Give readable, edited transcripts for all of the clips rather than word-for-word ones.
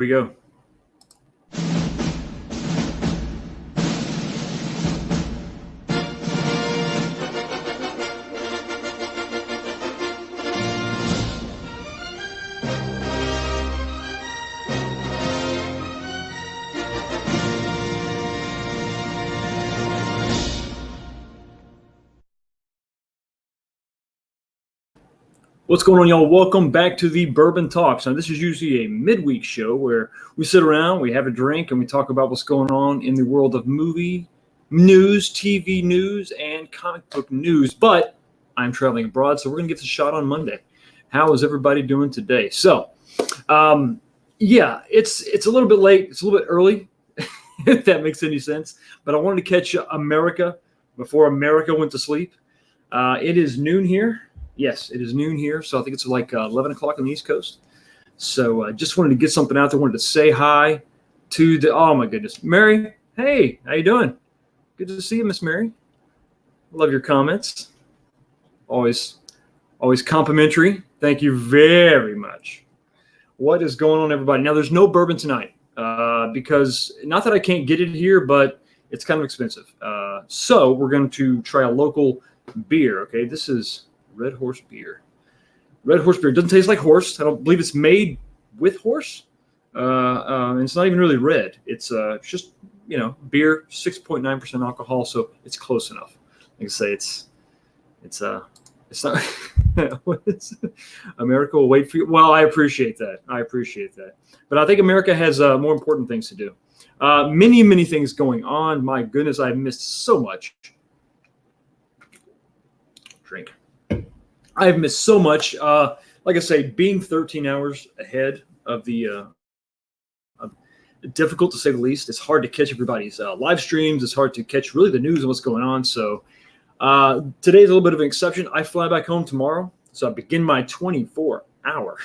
we go. What's going on, y'all? Welcome back to the Bourbon Talks. Now, this is usually a midweek show where we sit around, we have a drink, and we talk about what's going on in the world of movie news, TV news, and comic book news. But I'm traveling abroad, so we're going to get the shot on Monday. How is everybody doing today? So, yeah, it's a little bit late. It's a little bit early, if that makes any sense. But I wanted to catch America before America went to sleep. It is noon here. Yes, it is noon here, so I think it's like 11 o'clock on the East Coast. So I just wanted to get something out there. Wanted to say hi to the, oh my goodness, Mary. Hey, how you doing? Good to see you, Miss Mary. Love your comments. Always complimentary. Thank you very much. What is going on, everybody? Now, there's no bourbon tonight because, not that I can't get it here, but it's kind of expensive. So we're going to try a local beer, okay? This is Red Horse beer. Red Horse beer doesn't taste like horse. I don't believe it's made with horse. And it's not even really red. It's just, beer, 6.9% alcohol, so it's close enough. Like I say, it's not. What is it? America will wait for you. Well, I appreciate that. But I think America has more important things to do. Many things going on. My goodness, I've missed so much. Drink. I've missed so much. Like I say, being 13 hours ahead of the difficult to say the least. It's hard to catch everybody's live streams. It's hard to catch really the news and what's going on. So today's a little bit of an exception. I fly back home tomorrow, so I begin my 24-hour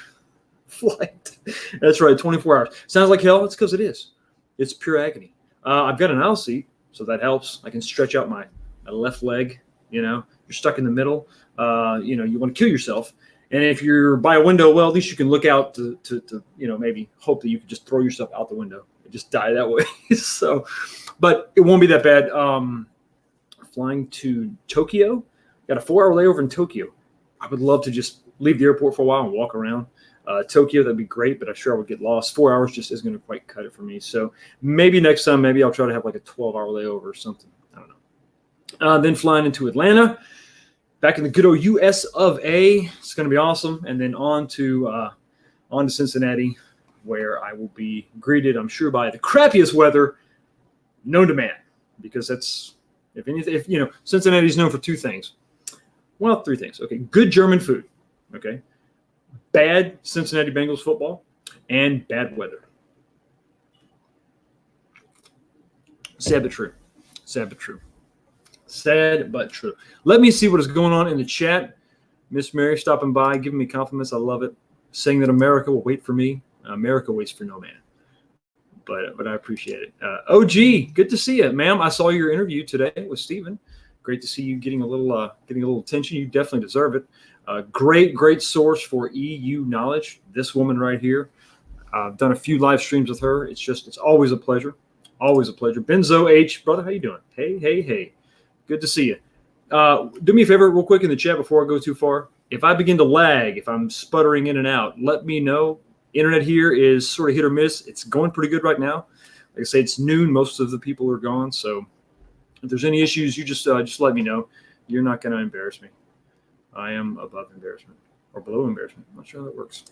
flight. That's right, 24 hours. Sounds like hell. It's because it is. It's pure agony. I've got an aisle seat, so that helps. I can stretch out my left leg. You're stuck in the middle. You want to kill yourself. And if you're by a window, well, at least you can look out to maybe hope that you could just throw yourself out the window and just die that way. So, but it won't be that bad. Flying to Tokyo, got a 4-hour layover in Tokyo. I would love to just leave the airport for a while and walk around Tokyo. That'd be great, but I'm sure I would get lost. 4 hours just isn't going to quite cut it for me. So maybe next time, maybe I'll try to have like a 12-hour layover or something. I don't know. Then flying into Atlanta. Back in the good old U.S. of A. It's going to be awesome. And then on to Cincinnati, where I will be greeted, I'm sure, by the crappiest weather known to man. Because that's, if Cincinnati's known for two things. Well, three things. Okay, good German food. Okay, bad Cincinnati Bengals football, and bad weather. Sad but true. Sad but true. Sad but true. Let me see what is going on in the chat. Miss Mary stopping by, giving me compliments. I love it. Saying that America will wait for me. America waits for no man. But I appreciate it. OG, good to see you, ma'am. I saw your interview today with Steven. Great to see you getting a little attention. You definitely deserve it. Great source for EU knowledge. This woman right here. I've done a few live streams with her. It's always a pleasure. Always a pleasure. Benzo H, brother, how you doing? Hey. Good to see you. Do me a favor real quick in the chat before I go too far. If I begin to lag, if I'm sputtering in and out, let me know. Internet here is sort of hit or miss. It's going pretty good right now. Like I say, it's noon. Most of the people are gone. So if there's any issues, you just let me know. You're not going to embarrass me. I am above embarrassment or below embarrassment. I'm not sure how that works.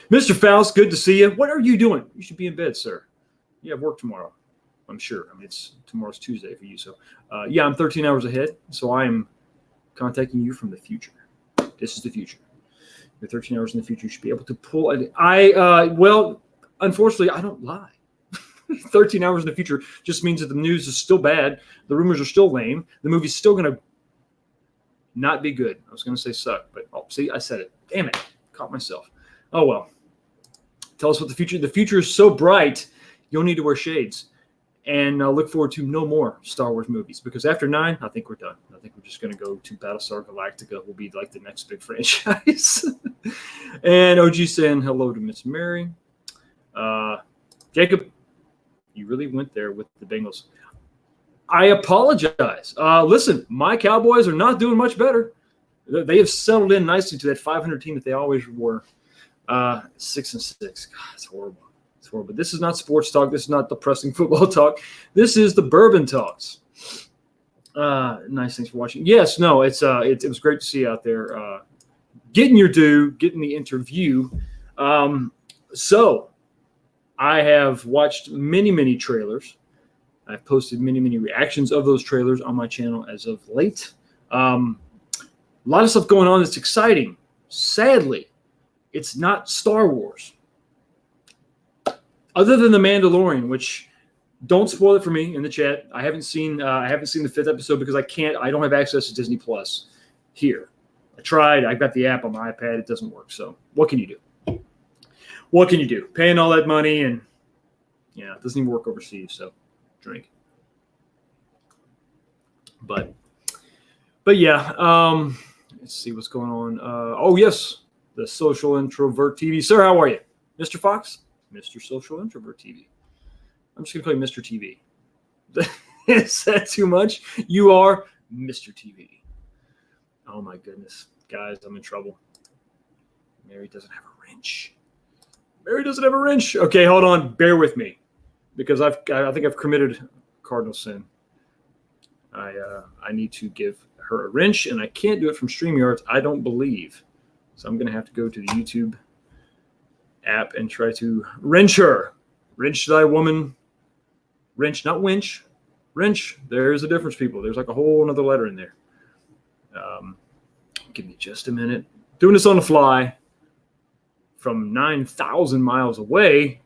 Mr. Faust, good to see you. What are you doing? You should be in bed, sir. You have work tomorrow. I'm sure. I mean, tomorrow's Tuesday for you. So, yeah, I'm 13 hours ahead. So I am contacting you from the future. This is the future. You're 13 hours in the future. You should be able to pull it. Well, unfortunately, I don't lie. 13 hours in the future just means that the news is still bad. The rumors are still lame. The movie's still going to not be good. I was going to say suck, but see, I said it. Damn it. Caught myself. Oh, well. Tell us what the future is so bright, you'll need to wear shades. And look forward to no more Star Wars movies because after 9, I think we're done. I think we're just going to go to Battlestar Galactica. Will be like the next big franchise. And OG saying hello to Miss Mary. Jacob, you really went there with the Bengals. I apologize. Listen, my Cowboys are not doing much better. They have settled in nicely to that 500 team that they always were. 6-6. God, it's horrible. It's horrible. This is not sports talk. This is not depressing football talk. This is the Bourbon Talks. Nice. Thanks for watching. Yes, no, it was great to see you out there. Getting your due, getting the interview. So I have watched many trailers. I've posted many reactions of those trailers on my channel as of late. A lot of stuff going on that's exciting. Sadly, it's not Star Wars. Other than The Mandalorian, which don't spoil it for me in the chat. I haven't seen the 5th episode because I don't have access to Disney Plus here. I tried. I got the app on my iPad. It doesn't work. So what can you do? What can you do? Paying all that money and it doesn't even work overseas. So drink. But yeah. Let's see what's going on. Oh yes, the Social Introvert TV. Sir, how are you, Mr. Fox? Mr. Social Introvert TV. I'm just gonna call you Mr. TV. Is that too much? You are Mr. TV. Oh my goodness, guys, I'm in trouble. Mary doesn't have a wrench. Mary doesn't have a wrench. Okay, hold on. Bear with me, because I think I've committed cardinal sin. I need to give her a wrench, and I can't do it from StreamYard, I don't believe. So I'm gonna have to go to the YouTube app and try to wrench her. Wrench thy woman. Wrench, not winch. Wrench. There's a difference, people. There's like a whole another letter in there. Give me just a minute. Doing this on the fly from 9,000 miles away.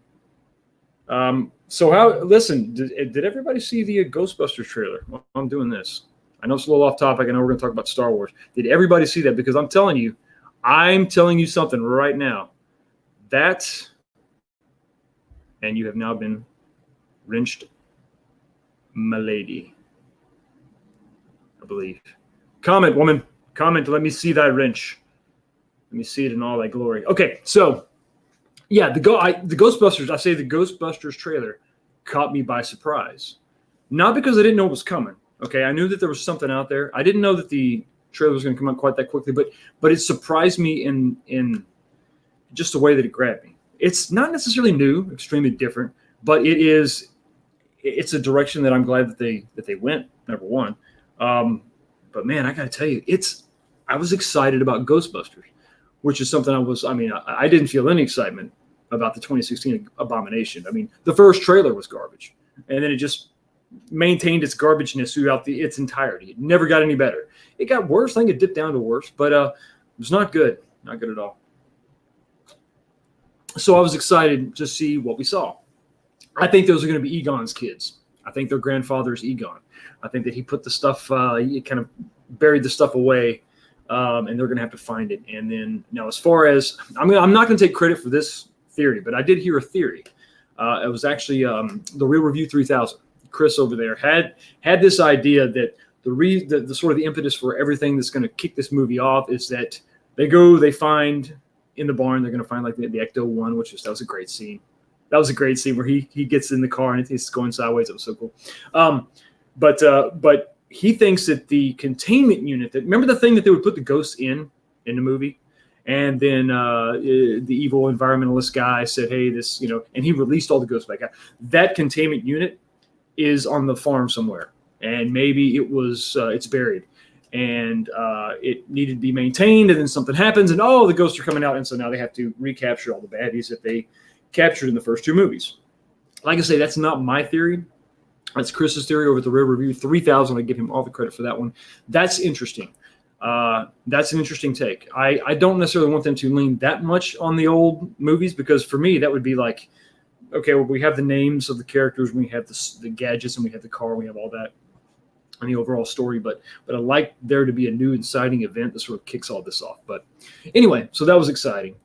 Listen, did everybody see the Ghostbusters trailer? Well, I'm doing this. I know it's a little off topic. I know we're going to talk about Star Wars. Did everybody see that? Because I'm telling you something right now. That, and you have now been wrenched, milady, I believe. Comment, woman. Comment. Let me see thy wrench. Let me see it in all thy glory. Okay, so yeah, the Ghostbusters. I say the Ghostbusters trailer caught me by surprise, not because I didn't know it was coming. Okay, I knew that there was something out there. I didn't know that the trailer was going to come out quite that quickly, but it surprised me in just the way that it grabbed me. It's not necessarily new, extremely different, but it's a direction that I'm glad that they went. Number one, but man, I got to tell you, I was excited about Ghostbusters, which is something I didn't feel any excitement about the 2016 Abomination. I mean, the first trailer was garbage, and then it just maintained its garbageness throughout its entirety. It never got any better. It got worse. I think it dipped down to worse, but it was not good. Not good at all. So I was excited to see what we saw. I think those are going to be Egon's kids. I think their grandfather is Egon. I think that he put the stuff, he kind of buried the stuff away, and they're going to have to find it. And then now, as far as I'm not going to take credit for this theory, but I did hear a theory. It was actually the Real Review 3000. Chris over there had this idea that the sort of the impetus for everything that's going to kick this movie off is that they find in the barn, they're going to find like the Ecto-1, that was a great scene. That was a great scene where he gets in the car and it's going sideways. It was so cool. But he thinks that the containment unit, remember the thing that they would put the ghosts in the movie? And then the evil environmentalist guy said, hey, this, and he released all the ghosts back out. That containment unit is on the farm somewhere. And maybe it's buried. And it needed to be maintained, and then something happens, and the ghosts are coming out, and so now they have to recapture all the baddies that they captured in the first two movies. Like I say, that's not my theory. That's Chris's theory over at the Real Review 3000. I give him all the credit for that one. That's interesting. That's an interesting take. I don't necessarily want them to lean that much on the old movies, because for me, that would be like, okay, well, we have the names of the characters, we have the gadgets, and we have the car, we have all that and the overall story, but I like there to be a new exciting event that sort of kicks all this off. But anyway, so that was exciting.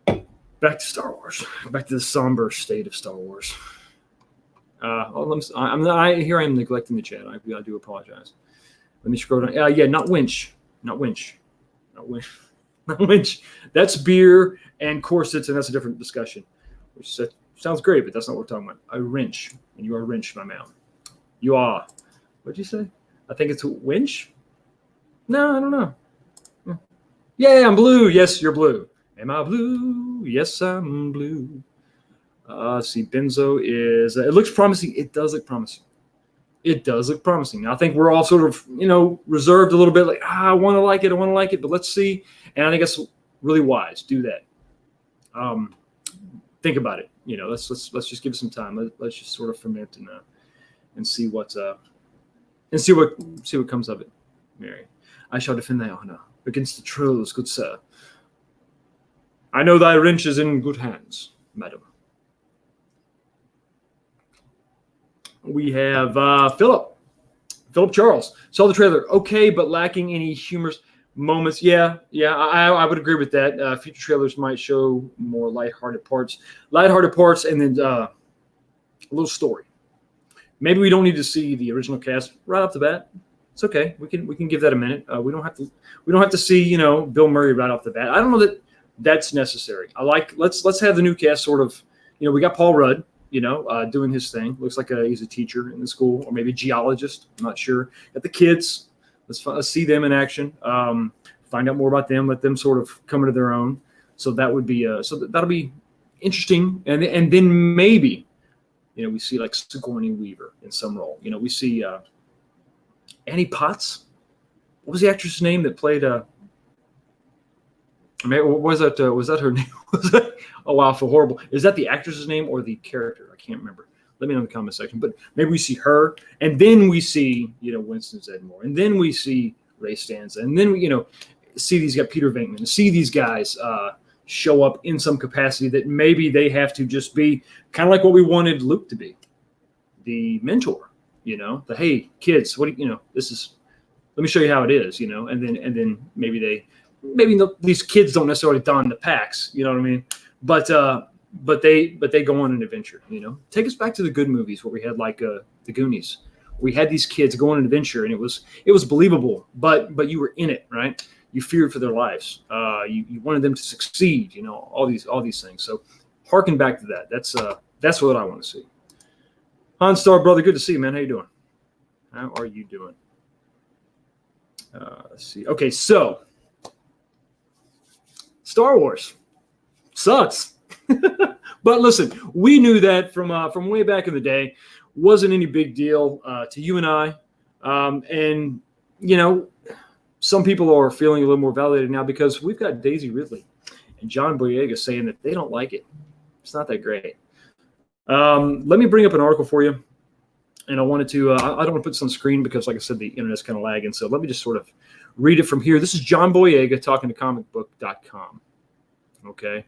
Back to Star Wars. Back to the somber state of Star Wars. Here I am neglecting the chat. I do apologize. Let me scroll down. Yeah, not winch. Not winch. Not winch. Not winch. That's beer and corsets, and that's a different discussion. sounds great, but that's not what we're talking about. A wrench, and you are wrenched, my man. You are. What'd you say? I think it's a winch. No, I don't know. Yeah, I'm blue. Yes, you're blue. Am I blue? Yes, I'm blue. See, benzo is. It looks promising. It does look promising. It does look promising. Now, I think we're all sort of, reserved a little bit. Like, I want to like it. I want to like it. But let's see. And I think that's really wise. Do that. Think about it. Let's just give it some time. Let's just sort of ferment and see what comes of it. Mary, I shall defend thy honor against the trolls, good sir. I know thy wrench is in good hands, madam. We have Philip Charles. Saw the trailer. Okay, but lacking any humorous moments. Yeah, I would agree with that. Future trailers might show more lighthearted parts, and then a little story. Maybe we don't need to see the original cast right off the bat. It's okay. We can give that a minute. We don't have to see Bill Murray right off the bat. I don't know that that's necessary. Let's have the new cast sort of. We got Paul Rudd. Doing his thing. Looks like he's a teacher in the school, or maybe a geologist. I'm not sure. Got the kids. Let's see them in action. Find out more about them. Let them sort of come into their own. So that would be that'll be interesting. And then maybe we see like Sigourney Weaver in some role. We see Annie Potts. What was the actress' name that played? Was that her name? Oh wow, for horrible. Is that the actress's name or the character? I can't remember. Let me know in the comment section. But maybe we see her, and then we see Winston Zeddemore, and then we see Ray Stanza, and then we see these guys, Peter Venkman, and see these guys show up in some capacity that maybe they have to just be kind of like what we wanted Luke to be, the mentor. The hey kids, this is. Let me show you how it is. And then maybe these kids don't necessarily don the packs. You know what I mean? But they go on an adventure. Take us back to the good movies where we had like the Goonies. We had these kids go on an adventure, and it was believable. But you were in it, right? You feared for their lives. You wanted them to succeed. All these things. So harken back to that. That's what I want to see. Hans Star, brother, good to see you, man. How you doing? How are you doing? Let's see. Okay, so Star Wars sucks. But listen, we knew that from way back in the day. Wasn't any big deal to you and I. And some people are feeling a little more validated now because we've got Daisy Ridley and John Boyega saying that they don't like it. It's not that great. Let me bring up an article for you. And I wanted to, I don't want to put this on the screen because, like I said, the internet's kind of lagging. So let me just sort of read it from here. This is John Boyega talking to comicbook.com. Okay.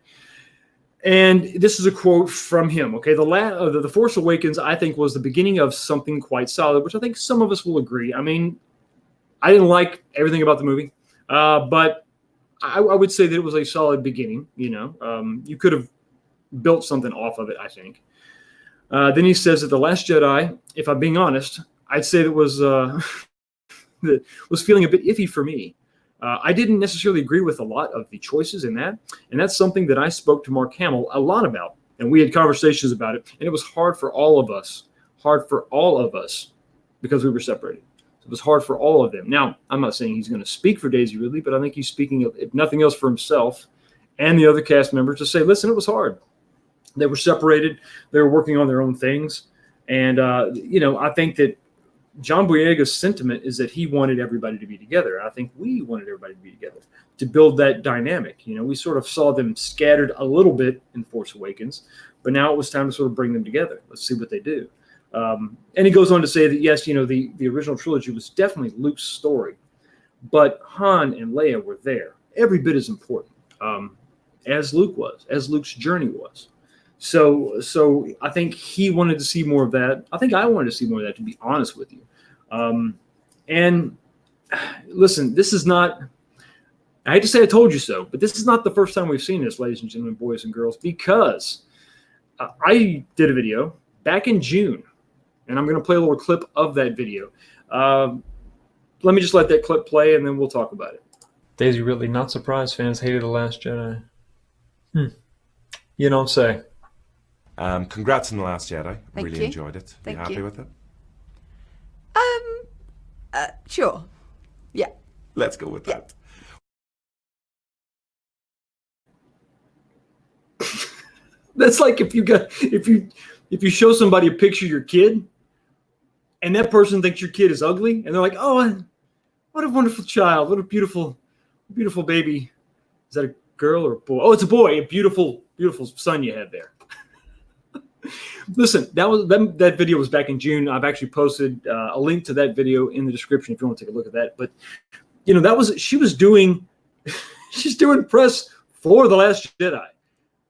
And this is a quote from him. Okay. The Force Awakens, I think, was the beginning of something quite solid, which I think some of us will agree. I mean, I didn't like everything about the movie, but I would say that it was a solid beginning. You could have built something off of it, I think. Then he says that The Last Jedi, if I'm being honest, I'd say that was feeling a bit iffy for me. I didn't necessarily agree with a lot of the choices in that, and that's something that I spoke to Mark Hamill a lot about, and we had conversations about it, and it was hard for all of us, because we were separated. So it was hard for all of them. Now, I'm not saying he's going to speak for Daisy Ridley, but I think he's speaking, if nothing else, for himself and the other cast members to say, listen, it was hard. They were separated. They were working on their own things. And, I think that John Boyega's sentiment is that he wanted everybody to be together. I think we wanted everybody to be together to build that dynamic. We sort of saw them scattered a little bit in Force Awakens, but now it was time to sort of bring them together. Let's see what they do. And he goes on to say that, yes, the original trilogy was definitely Luke's story, but Han and Leia were there. Every bit as important as Luke was, as Luke's journey was. So I think he wanted to see more of that. I think I wanted to see more of that, to be honest with you. And listen, this is not, I hate to say I told you so, but this is not the first time we've seen this, ladies and gentlemen, boys and girls, because I did a video back in June, and I'm going to play a little clip of that video. Let me just let that clip play, and then we'll talk about it. Daisy Ridley, not surprised fans hated The Last Jedi. You don't say. Congrats on The Last Jedi. Thank Really you. enjoyed it. You Thank happy you. with it? Sure. Yeah. Let's go with Yeah. that. That's like if you show somebody a picture of your kid and that person thinks your kid is ugly and they're like, "Oh, what a wonderful child. What a beautiful baby. Is that a girl or a boy? Oh, it's a boy. A beautiful son you have there." Listen, that video was back in June. I've actually posted a link to that video in the description if you want to take a look at that. But she was doing she's doing press for The Last Jedi,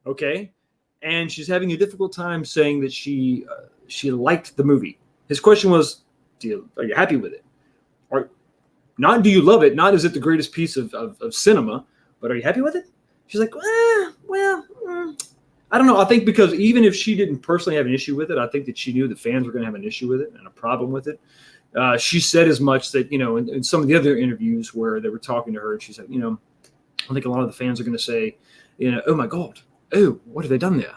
okay, and she's having a difficult time saying that she liked the movie. His question was, are you happy with it? Or not? Do you love it? Not is it the greatest piece of cinema, but are you happy with it? She's like, well. I don't know. I think because even if she didn't personally have an issue with it, I think that she knew the fans were going to have an issue with it and a problem with it. She said as much that, in some of the other interviews where they were talking to her, and she said, I think a lot of the fans are going to say, oh my God, oh, what have they done there?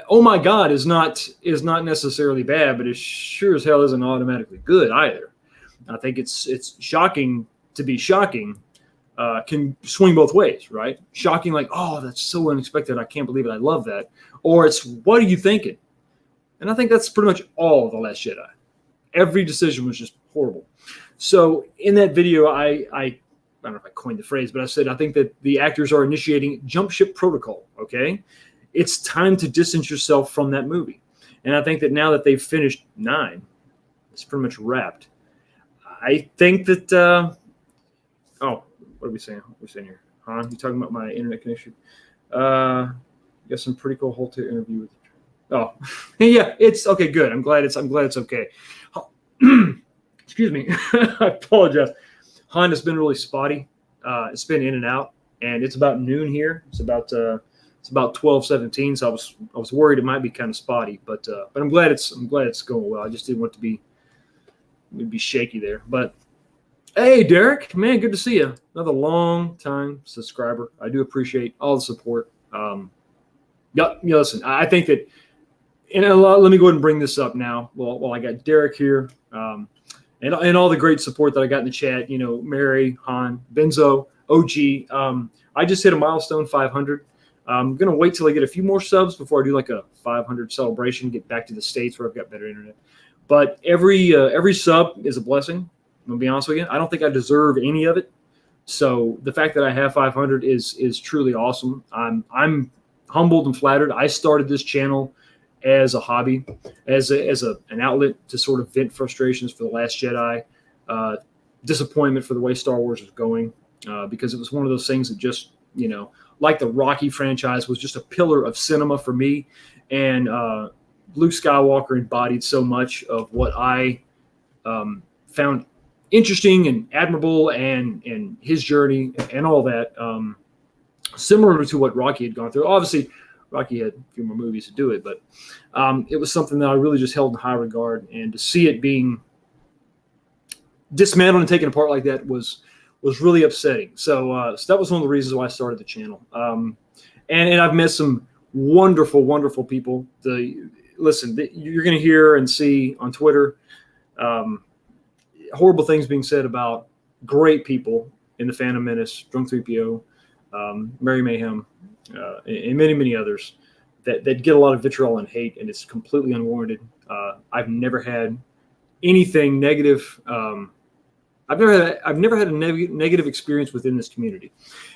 Oh my God is not necessarily bad, but it sure as hell isn't automatically good either. I think it's shocking to be shocking. Can swing both ways, right? Shocking, like, oh, that's so unexpected. I can't believe it. I love that. Or it's, what are you thinking? And I think that's pretty much all of The Last Jedi. Every decision was just horrible. So in that video, I don't know if I coined the phrase, but I said I think that the actors are initiating jump ship protocol. Okay, it's time to distance yourself from that movie. And I think that now that they've finished 9, it's pretty much wrapped. I think that. What are we saying? What are we saying here? Han, you talking about my internet connection? Got some pretty cool Holte interview with. Oh, yeah, it's okay. Good. I'm glad it's okay. Excuse me. I apologize. Han has been really spotty. It's been in and out, and it's about noon here. It's about 12:17. So I was worried it might be kind of spotty, but I'm glad it's going well. I just didn't want to be shaky there, but. Hey, Derek, man, good to see you. Another long time subscriber. I do appreciate all the support. Listen, I think that, and let me go ahead and bring this up now. Well, I got Derek here, and all the great support that I got in the chat. Mary, Han, Benzo, OG. I just hit a milestone 500. I'm gonna wait till I get a few more subs before I do like a 500 celebration. Get back to the States where I've got better internet. But every sub is a blessing. I'm gonna be honest with you. I don't think I deserve any of it. So the fact that I have 500 is truly awesome. I'm humbled and flattered. I started this channel as a hobby, as an outlet to sort of vent frustrations for The Last Jedi, disappointment for the way Star Wars was going, because it was one of those things that just like the Rocky franchise was just a pillar of cinema for me, and Luke Skywalker embodied so much of what I found interesting and admirable, and his journey and all that, similar to what Rocky had gone through. Obviously, Rocky had a few more movies to do it, but it was something that I really just held in high regard. And to see it being dismantled and taken apart like that was really upsetting. So that was one of the reasons why I started the channel. And I've met some wonderful, wonderful people. Listen, you're going to hear and see on Twitter horrible things being said about great people in the Phantom Menace, Drunk 3PO, Mary Mayhem, and many, many others that get a lot of vitriol and hate, and it's completely unwarranted. I've never had anything negative. I've never had a negative experience within this community.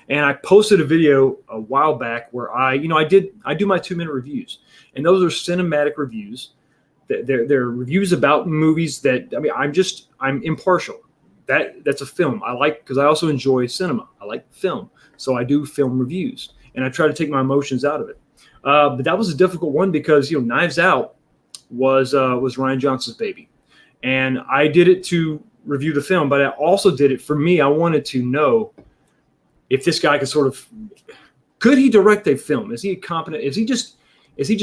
And I posted a video a while back where I do my 2-minute reviews, and those are cinematic reviews. They're reviews about movies that, I'm impartial. That's a film I like, because I also enjoy cinema. I like film, so I do film reviews, and I try to take my emotions out of it. But that was a difficult one because Knives Out was Rian Johnson's baby, and I did it to review the film, but I also did it for me. I wanted to know if this guy could he direct a film? Is he competent? Is he just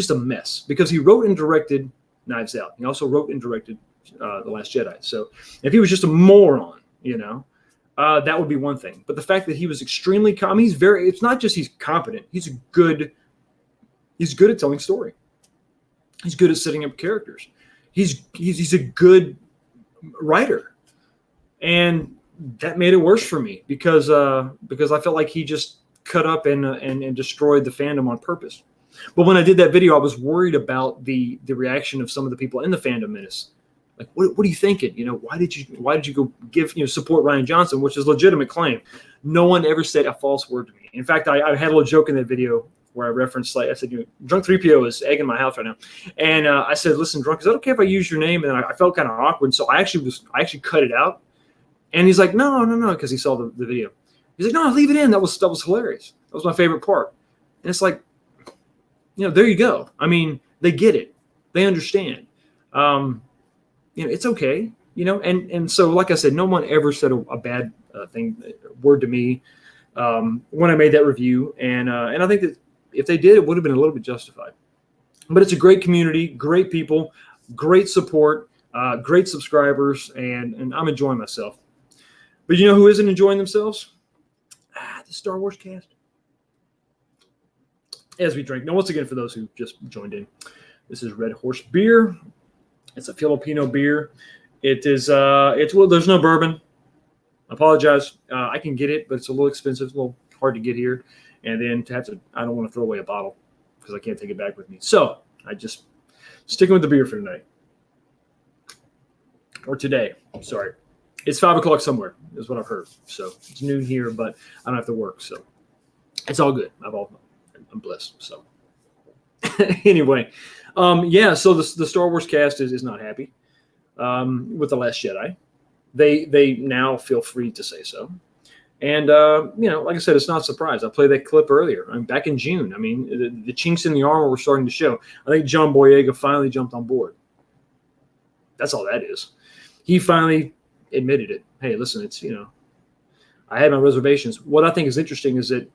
a mess? Because he wrote and directed Knives Out. He also wrote and directed The Last Jedi. So if he was just a moron, that would be one thing. But the fact that he was extremely it's not just he's competent. He's He's good at telling story. He's good at setting up characters. He's a good writer, and that made it worse for me because I felt like he just cut up and destroyed the fandom on purpose. But when I did that video, I was worried about the reaction of some of the people in the fandom menace. Like, what are you thinking? Why did you go give support Ryan Johnson, which is a legitimate claim? No one ever said a false word to me. In fact, I had a little joke in that video where I referenced, I said, Drunk 3PO is egging my house right now. And I said, listen, Drunk, is that okay if I use your name? And I felt kind of awkward. So I actually cut it out. And he's like, no, because he saw the video. He's like, no, leave it in. That was hilarious. That was my favorite part. And it's like, there you go. I mean, they get it. They understand. It's okay. And so, like I said, no one ever said a bad word to me when I made that review. And I think that if they did, it would have been a little bit justified. But it's a great community, great people, great support, great subscribers, and I'm enjoying myself. But you know who isn't enjoying themselves? The Star Wars cast. As we drink. Now, once again, for those who just joined in, this is Red Horse beer. It's a Filipino beer. It is. There's no bourbon. I apologize. I can get it, but it's a little expensive, a little hard to get here. And then I don't want to throw away a bottle because I can't take it back with me. So I just sticking with the beer for tonight or today. Sorry, it's 5 o'clock somewhere is what I've heard. So it's noon here, but I don't have to work, so it's all good. I'm blessed. So anyway, So the Star Wars cast is not happy with The Last Jedi. They now feel free to say so. And, like I said, it's not a surprise. I played that clip earlier. Back in June. I mean, the chinks in the armor were starting to show. I think John Boyega finally jumped on board. That's all that is. He finally admitted it. Hey, listen, it's, I had my reservations. What I think is interesting is that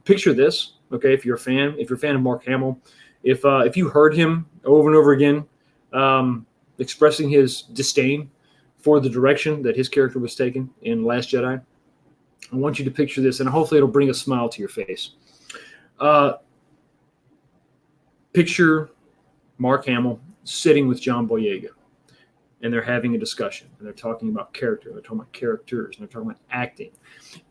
picture this, okay, if you're a fan of Mark Hamill, if you heard him over and over again expressing his disdain for the direction that his character was taken in Last Jedi, I want you to picture this, and hopefully it'll bring a smile to your face. Picture Mark Hamill sitting with John Boyega, and they're having a discussion, and they're talking about character, they're talking about characters, and they're talking about acting,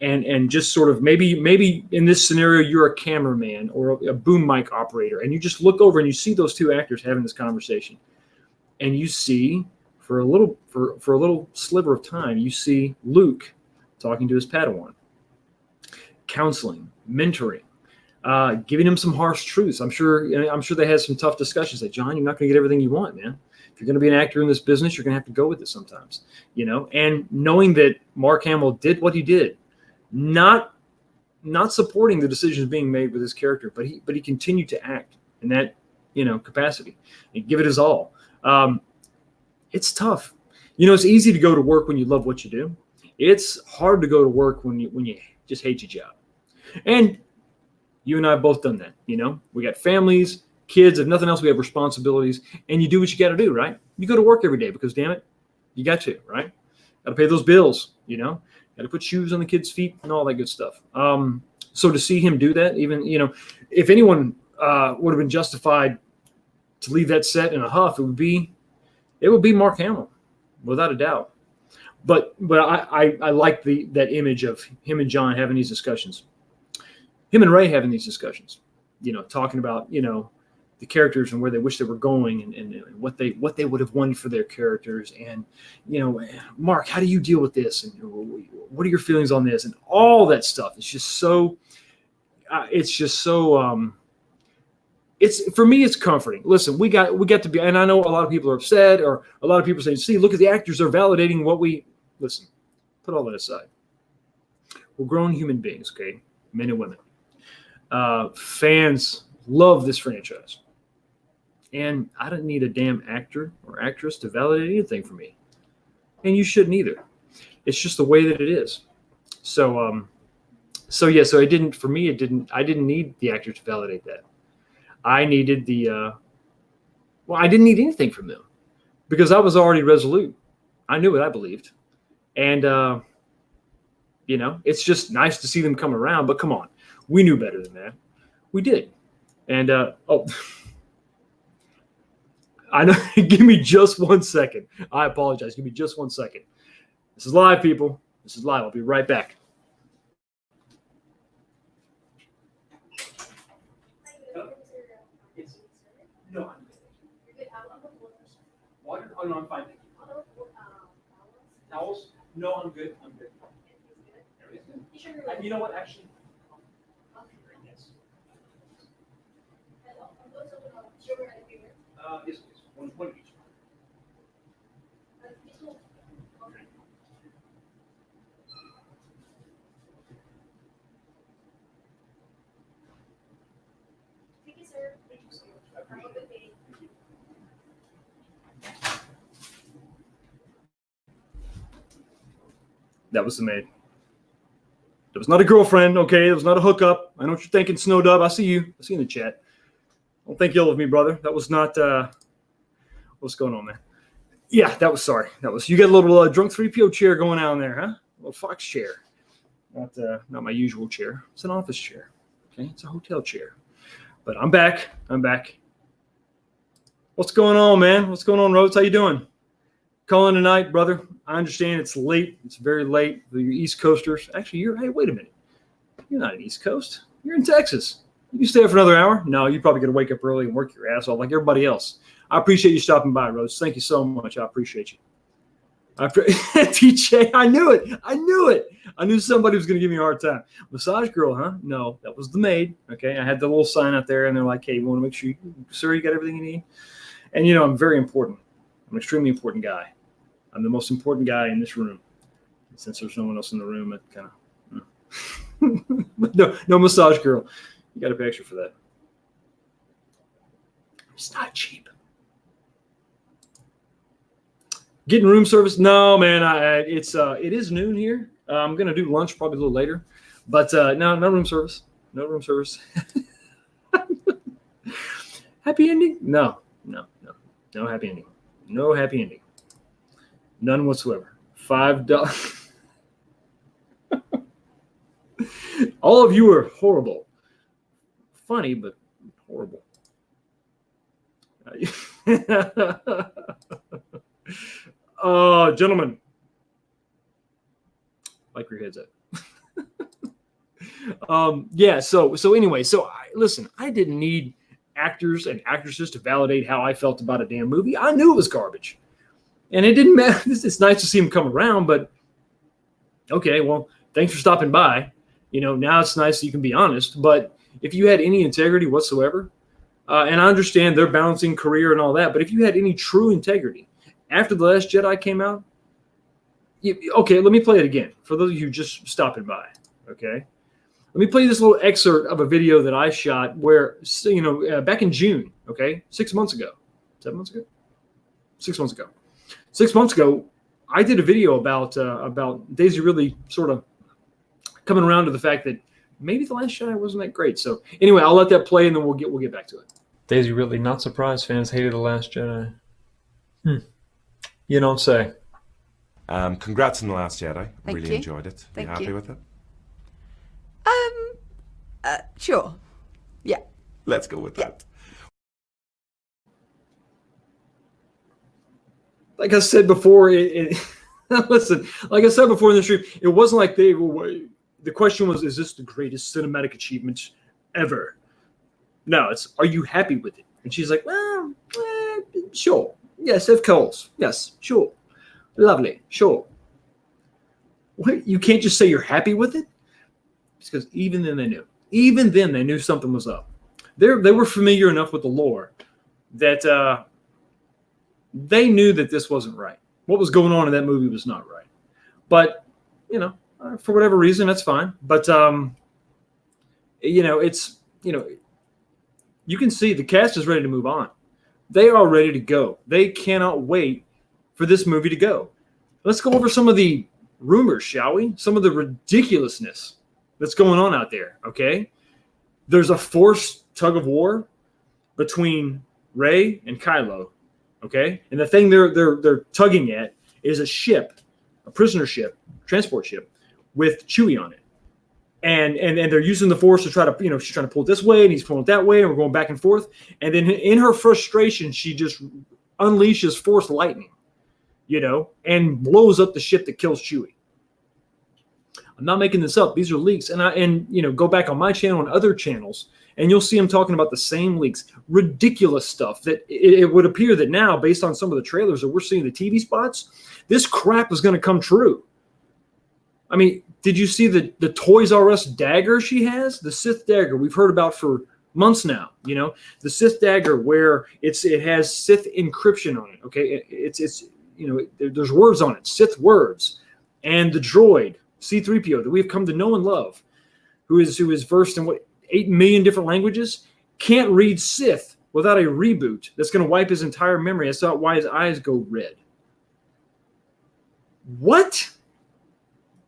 and just sort of maybe in this scenario you're a cameraman or a boom mic operator, and you just look over and you see those two actors having this conversation, and you see for a little sliver of time you see Luke talking to his Padawan, counseling, mentoring, giving him some harsh truths. I'm sure they had some tough discussions. Like, John, you're not going to get everything you want, man. If you're going to be an actor in this business, you're going to have to go with it sometimes, And knowing that Mark Hamill did what he did, not supporting the decisions being made with his character, but he continued to act in that capacity and give it his all. It's tough. It's easy to go to work when you love what you do. It's hard to go to work when you just hate your job. And you and I have both done that. We got families, kids. If nothing else, we have responsibilities. And you do what you got to do, right? You go to work every day because, damn it, you got to, right? Got to pay those bills, got to put shoes on the kids' feet and all that good stuff. So to see him do that, even, if anyone would have been justified to leave that set in a huff, it would be Mark Hamill, without a doubt. But I like that image of him and John having these discussions, him and Ray having these discussions, talking about the characters and where they wish they were going and what they would have wanted for their characters, and Mark, how do you deal with this, and what are your feelings on this, and all that stuff. It's just so it's for me, it's comforting. Listen, we got to be, and I know a lot of people are upset, or a lot of people saying, see, look at the actors, they're validating what we listen. Put all that aside. We're grown human beings, okay? Men and women. Fans love this franchise. And I don't need a damn actor or actress to validate anything for me. And you shouldn't either. It's just the way that it is. So I didn't need the actor to validate that. I needed I didn't need anything from them because I was already resolute. I knew what I believed. And, it's just nice to see them come around. But come on, we knew better than that. We did. And I know. Give me just 1 second. I apologize. Give me just 1 second. This is live, people. This is live. I'll be right back. No, I'm good. Water? Oh, no, I'm fine. Towels? No, I'm good. I'm good. Everything's good. You know what? Actually, yes. Yes, please. One of each. Thank you, sir. Thank you so much. Have a good day. That was the maid. That was not a girlfriend, okay? It was not a hookup. I know what you're thinking, Snow Dub. I see you. I see you in the chat. Don't think ill of me, brother. That was not. What's going on, man? Yeah, that was sorry. That was you got a little drunk 3PO chair going on there, huh? A little fox chair. Not my usual chair. It's an office chair. Okay, it's a hotel chair. But I'm back. I'm back. What's going on, man? What's going on, Rhodes? How you doing? Calling tonight, brother. I understand it's late. It's very late for you East Coasters. Actually, hey, wait a minute. You're not in East Coast. You're in Texas. You can stay for another hour? No, you're probably going to wake up early and work your ass off like everybody else. I appreciate you stopping by, Rose. Thank you so much. I appreciate you. TJ, I knew it. I knew it. I knew somebody was going to give me a hard time. Massage girl, huh? No, that was the maid. Okay, I had the little sign out there, and they're like, hey, we want to make sure, sir, you got everything you need? And, I'm very important. I'm an extremely important guy. I'm the most important guy in this room. And since there's no one else in the room, it kind of no massage girl. You got to pay extra for that. It's not cheap. Getting room service? No, man. It is noon here. I'm gonna do lunch probably a little later, but no room service. No room service. Happy ending? No happy ending. No happy ending. None whatsoever. $5. All of you are horrible. Funny, but horrible. Gentlemen, like where your head's at. Yeah. So anyway, listen. I didn't need actors and actresses to validate how I felt about a damn movie. I knew it was garbage, and it didn't matter. It's nice to see him come around, but okay. Well, thanks for stopping by. Now it's nice that you can be honest. But if you had any integrity whatsoever, and I understand they're balancing career and all that, but if you had any true integrity after The Last Jedi came out, okay, let me play it again for those of you just stopping by. Okay, let me play this little excerpt of a video that I shot where back in June. Okay, 6 months ago, 7 months ago, 6 months ago. 6 months ago, I did a video about Daisy Ridley sort of coming around to the fact that maybe The Last Jedi wasn't that great. So anyway, I'll let that play and then we'll get back to it. Daisy Ridley, not surprised fans hated The Last Jedi. You don't say. Congrats on The Last Jedi. Thank Really you. enjoyed it. Thank you happy you. with it? Sure. Yeah. Let's go with that. Like I said before, listen, like I said before in the stream, it wasn't like the question was, is this the greatest cinematic achievement ever? No, it's, are you happy with it? And she's like, well, sure. Yes, of course. Yes, sure. Lovely. Sure. What? You can't just say you're happy with it? Because even then they knew. Even then they knew something was up. They were familiar enough with the lore that they knew that this wasn't right. What was going on in that movie was not right. But, for whatever reason, that's fine. But, it's, you can see the cast is ready to move on. They are ready to go. They cannot wait for this movie to go. Let's go over some of the rumors, shall we? Some of the ridiculousness that's going on out there, okay? There's a forced tug of war between Rey and Kylo, okay? And the thing they're tugging at is a ship, a prisoner ship, transport ship, with Chewie on it. and they're using the force to try to, she's trying to pull it this way and he's pulling it that way and we're going back and forth. And then in her frustration, she just unleashes force lightning, and blows up the ship that kills Chewie. I'm not making this up. These are leaks. And go back on my channel and other channels and you'll see them talking about the same leaks. Ridiculous stuff that it would appear that now, based on some of the trailers that we're seeing, the TV spots, this crap is going to come true. I mean, did you see the Toys R Us dagger she has? The Sith dagger we've heard about for months now. The Sith dagger where it has Sith encryption on it. Okay, there's words on it, Sith words, and the droid C-3PO that we've come to know and love, who is versed in 8 million different languages, can't read Sith without a reboot that's going to wipe his entire memory. That's not why his eyes go red. What?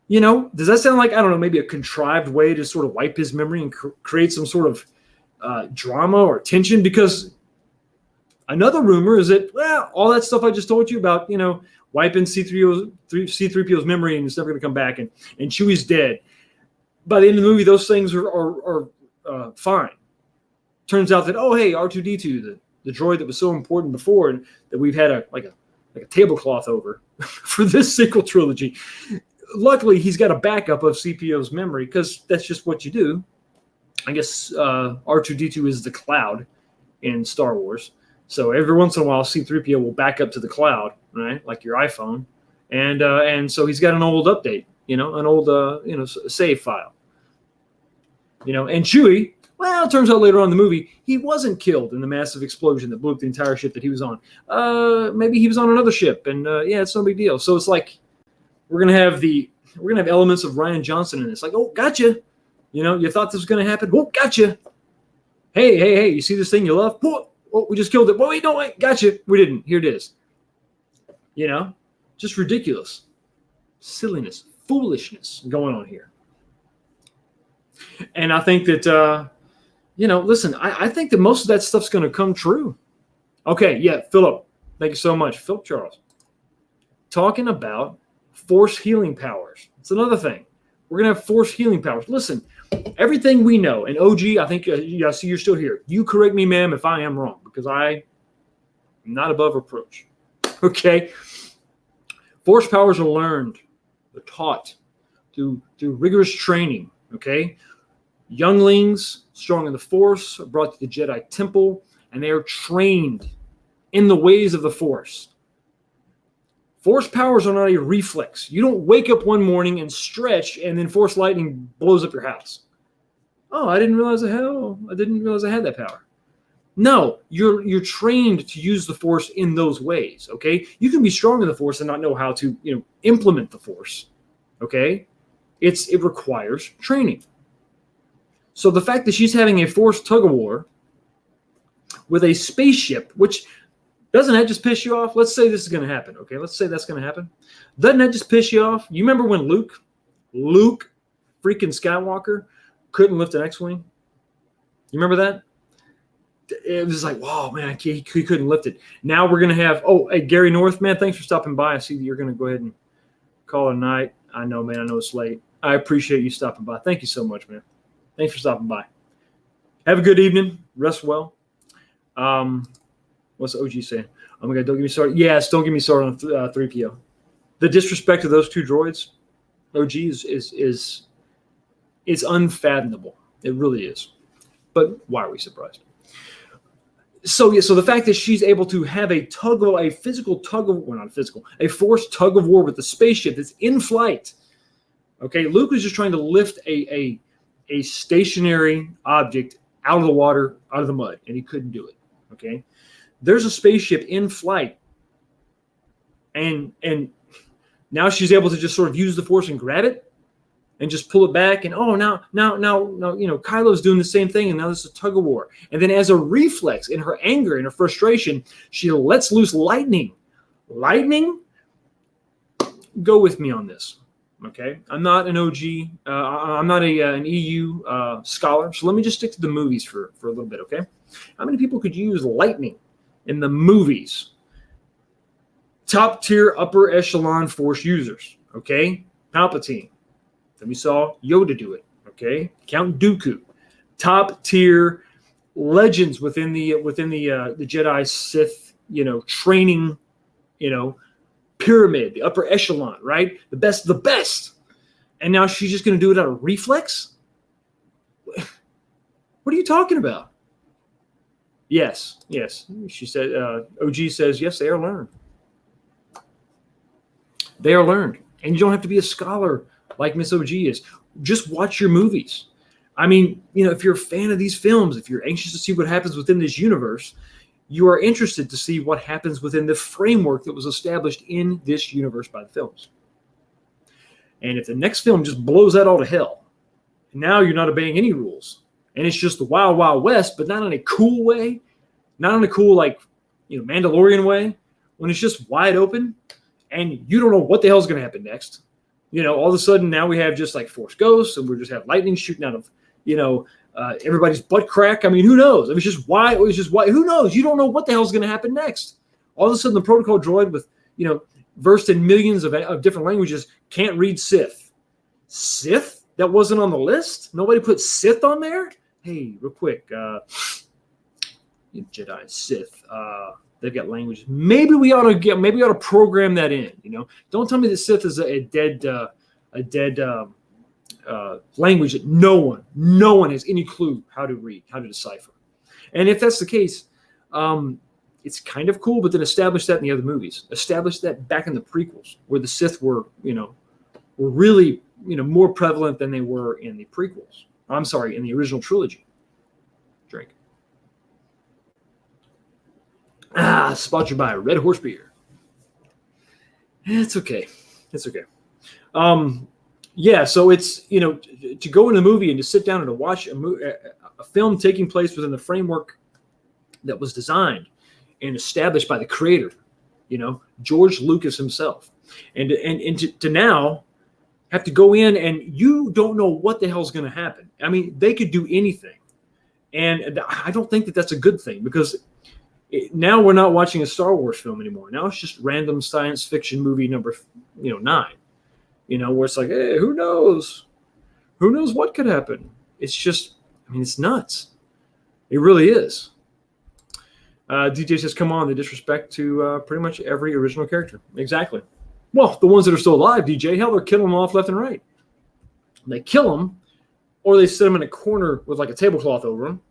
Does that sound like, I don't know, maybe a contrived way to sort of wipe his memory and create some sort of drama or tension? Because another rumor is that, all that stuff I just told you about, wiping C-3PO's memory and it's never going to come back, and Chewie's dead. By the end of the movie, those things are fine. Turns out that, hey, R2-D2, the droid that was so important before and that we've had a tablecloth over for this sequel trilogy. Luckily, he's got a backup of CPO's memory because that's just what you do. I guess R2-D2 is the cloud in Star Wars. So every once in a while, C-3PO will back up to the cloud, right, like your iPhone. And so he's got an old update, an old save file. And Chewie, well, it turns out later on in the movie, he wasn't killed in the massive explosion that blew up the entire ship that he was on. Maybe he was on another ship, and it's no big deal. So it's like we're gonna have elements of Rian Johnson in this. Like, oh, gotcha. You thought this was gonna happen. Oh, gotcha. Hey, you see this thing you love? Oh, we just killed it. Wait, no, wait, gotcha. We didn't. Here it is. Just ridiculous, silliness, foolishness going on here. And I think that, listen, I think that most of that stuff's going to come true. Okay, yeah, Philip, thank you so much. Philip Charles, talking about force healing powers. It's another thing. We're going to have force healing powers. Listen, everything we know, and OG, I think, I see you're still here. You correct me, ma'am, if I am wrong, because I am not above reproach. Okay? Force powers are learned. They're taught through rigorous training. Okay? Younglings, strong in the Force, are brought to the Jedi Temple, and they are trained in the ways of the Force. Force powers are not a reflex. You don't wake up one morning and stretch, and then Force lightning blows up your house. Oh, I didn't realize I had that power. No, you're trained to use the Force in those ways. Okay, you can be strong in the Force and not know how to implement the Force. Okay, it requires training. So the fact that she's having a Force tug of war with a spaceship, which doesn't that just piss you off? Let's say this is going to happen. Okay, let's say that's going to happen. Doesn't that just piss you off? You remember when Luke freaking Skywalker couldn't lift an X-Wing? You remember that? It was like, wow, man, he couldn't lift it. Now we're going to have, hey, Gary North, man, thanks for stopping by. I see that you're going to go ahead and call it a night. I know, man, I know it's late. I appreciate you stopping by. Thank you so much, man. Thanks for stopping by. Have a good evening. Rest well. What's the OG saying? Oh my God, don't get me started. Yes, don't get me started on 3PO. The disrespect of those two droids, OG, is unfathomable. It really is. But why are we surprised? So the fact that she's able to have a physical tug of war, not physical, a Force tug of war with the spaceship that's in flight. Okay, Luke was just trying to lift a stationary object out of the water, out of the mud, and he couldn't do it. Okay, there's a spaceship in flight, and now she's able to just sort of use the Force and grab it and just pull it back, and now Kylo's doing the same thing, and now this is a tug of war. And then as a reflex, in her anger, in her frustration, she lets loose lightning. Lightning? Go with me on this, okay? I'm not an OG. I'm not an EU scholar, so let me just stick to the movies for a little bit, okay? How many people could use lightning in the movies? Top tier, upper echelon Force users, okay? Palpatine. Then we saw Yoda do it, Okay, Count Dooku, top tier legends within the Jedi Sith, training, pyramid, the upper echelon, right? The best of the best. And now she's just going to do it out of reflex? What are you talking about? Yes. She said, OG says, yes, they are learned. They are learned. And you don't have to be a scholar like Miss OG is. Just watch your movies. I mean, if you're a fan of these films, if you're anxious to see what happens within this universe, you are interested to see what happens within the framework that was established in this universe by the films. And if the next film just blows that all to hell, now you're not obeying any rules. And it's just the wild, wild west, but not in a cool way, not in a cool, Mandalorian way, when it's just wide open and you don't know what the hell's going to happen next. All of a sudden now we have just like Force Ghosts and we just have lightning shooting out of, everybody's butt crack. I mean, who knows? It was just why. Who knows? You don't know what the hell's going to happen next. All of a sudden the protocol droid with, versed in millions of different languages can't read Sith. Sith? That wasn't on the list? Nobody put Sith on there? Hey, real quick, Jedi, Sith, they've got languages. Maybe we ought to program that in. Don't tell me that Sith is a dead language that no one has any clue how to read, how to decipher. And if that's the case, it's kind of cool. But then establish that in the other movies. Establish that back in the prequels, where the Sith were really more prevalent than they were in the prequels. I'm sorry, in the original trilogy. Drink. Sponsored by Red Horse Beer. It's okay. Yeah, so it's, to go in a movie and to sit down and to watch a film taking place within the framework that was designed and established by the creator, George Lucas himself. And to now have to go in and you don't know what the hell's going to happen. I mean, they could do anything. And I don't think that that's a good thing, because now we're not watching a Star Wars film anymore. Now it's just random science fiction movie number 9, where it's like, hey, who knows what could happen. It's just, it's nuts. It really is. DJ says, come on, the disrespect to pretty much every original character. Exactly. Well, the ones that are still alive, DJ, hell, they're killing them off left and right. They kill them, or they sit them in a corner with like a tablecloth over them.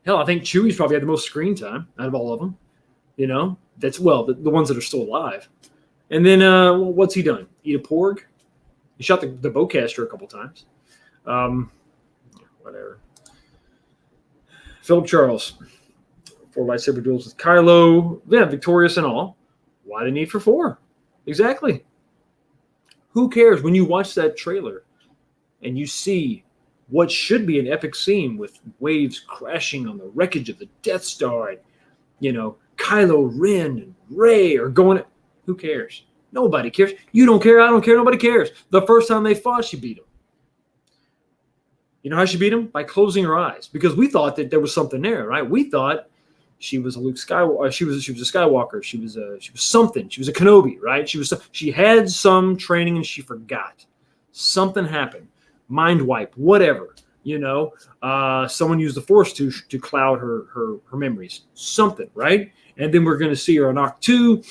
Hell, I think Chewie's probably had the most screen time out of all of them. That's, the ones that are still alive. And then what's he done? Eat a porg? He shot the bowcaster a couple times. Whatever. Philip Charles. 4 lightsaber duels with Kylo. Yeah, victorious and all. Why the need for 4? Exactly. Who cares when you watch that trailer and you see what should be an epic scene with waves crashing on the wreckage of the Death Star and, Kylo Ren and Rey are going. Who cares? Nobody cares. You don't care. I don't care. Nobody cares. The first time they fought, she beat him. You know how she beat him? By closing her eyes, because we thought that there was something there, right? We thought she was a Luke Skywalker. She was a Skywalker. She was something. She was a Kenobi, right? She had some training and she forgot. Something happened. Mind wipe, whatever. Someone used the Force to cloud her memories. Something, right? And then we're going to see her on Arc 2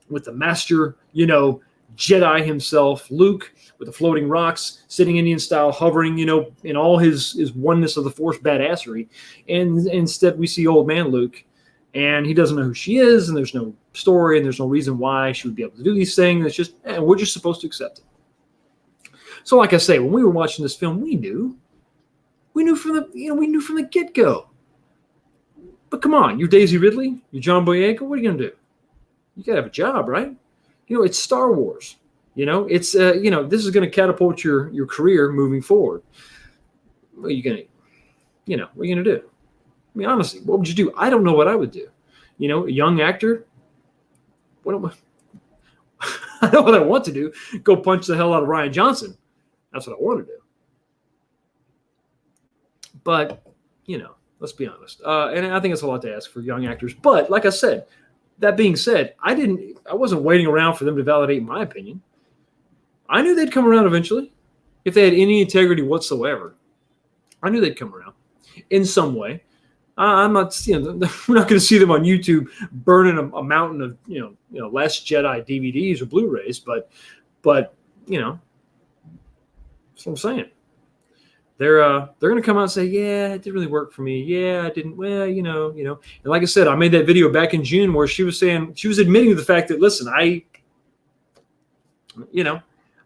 with the master, Jedi himself, Luke, with the floating rocks, sitting Indian style, hovering, in all his oneness of the Force badassery. And instead we see old man Luke, and he doesn't know who she is, and there's no story, and there's no reason why she would be able to do these things. It's just, we're just supposed to accept it. So like I say, when we were watching this film, we knew from the get-go. But come on, you're Daisy Ridley, you're John Boyega, what are you going to do? You got to have a job, right? It's Star Wars. It's this is going to catapult your career moving forward. What are you going to, what are you going to do? I mean, honestly, what would you do? I don't know what I would do. A young actor. I know what I want to do. Go punch the hell out of Rian Johnson. That's what I want to do. But, let's be honest. And I think it's a lot to ask for young actors. But like I said, that being said, I wasn't waiting around for them to validate my opinion. I knew they'd come around eventually. if they had any integrity whatsoever, I knew they'd come around in some way. I'm not, we're not going to see them on YouTube burning a mountain of, Last Jedi DVDs or Blu-rays, but, that's what I'm saying. They're going to come out and say, yeah, it didn't really work for me. Yeah, I didn't. Well, And like I said, I made that video back in June where she was admitting to the fact that, listen, I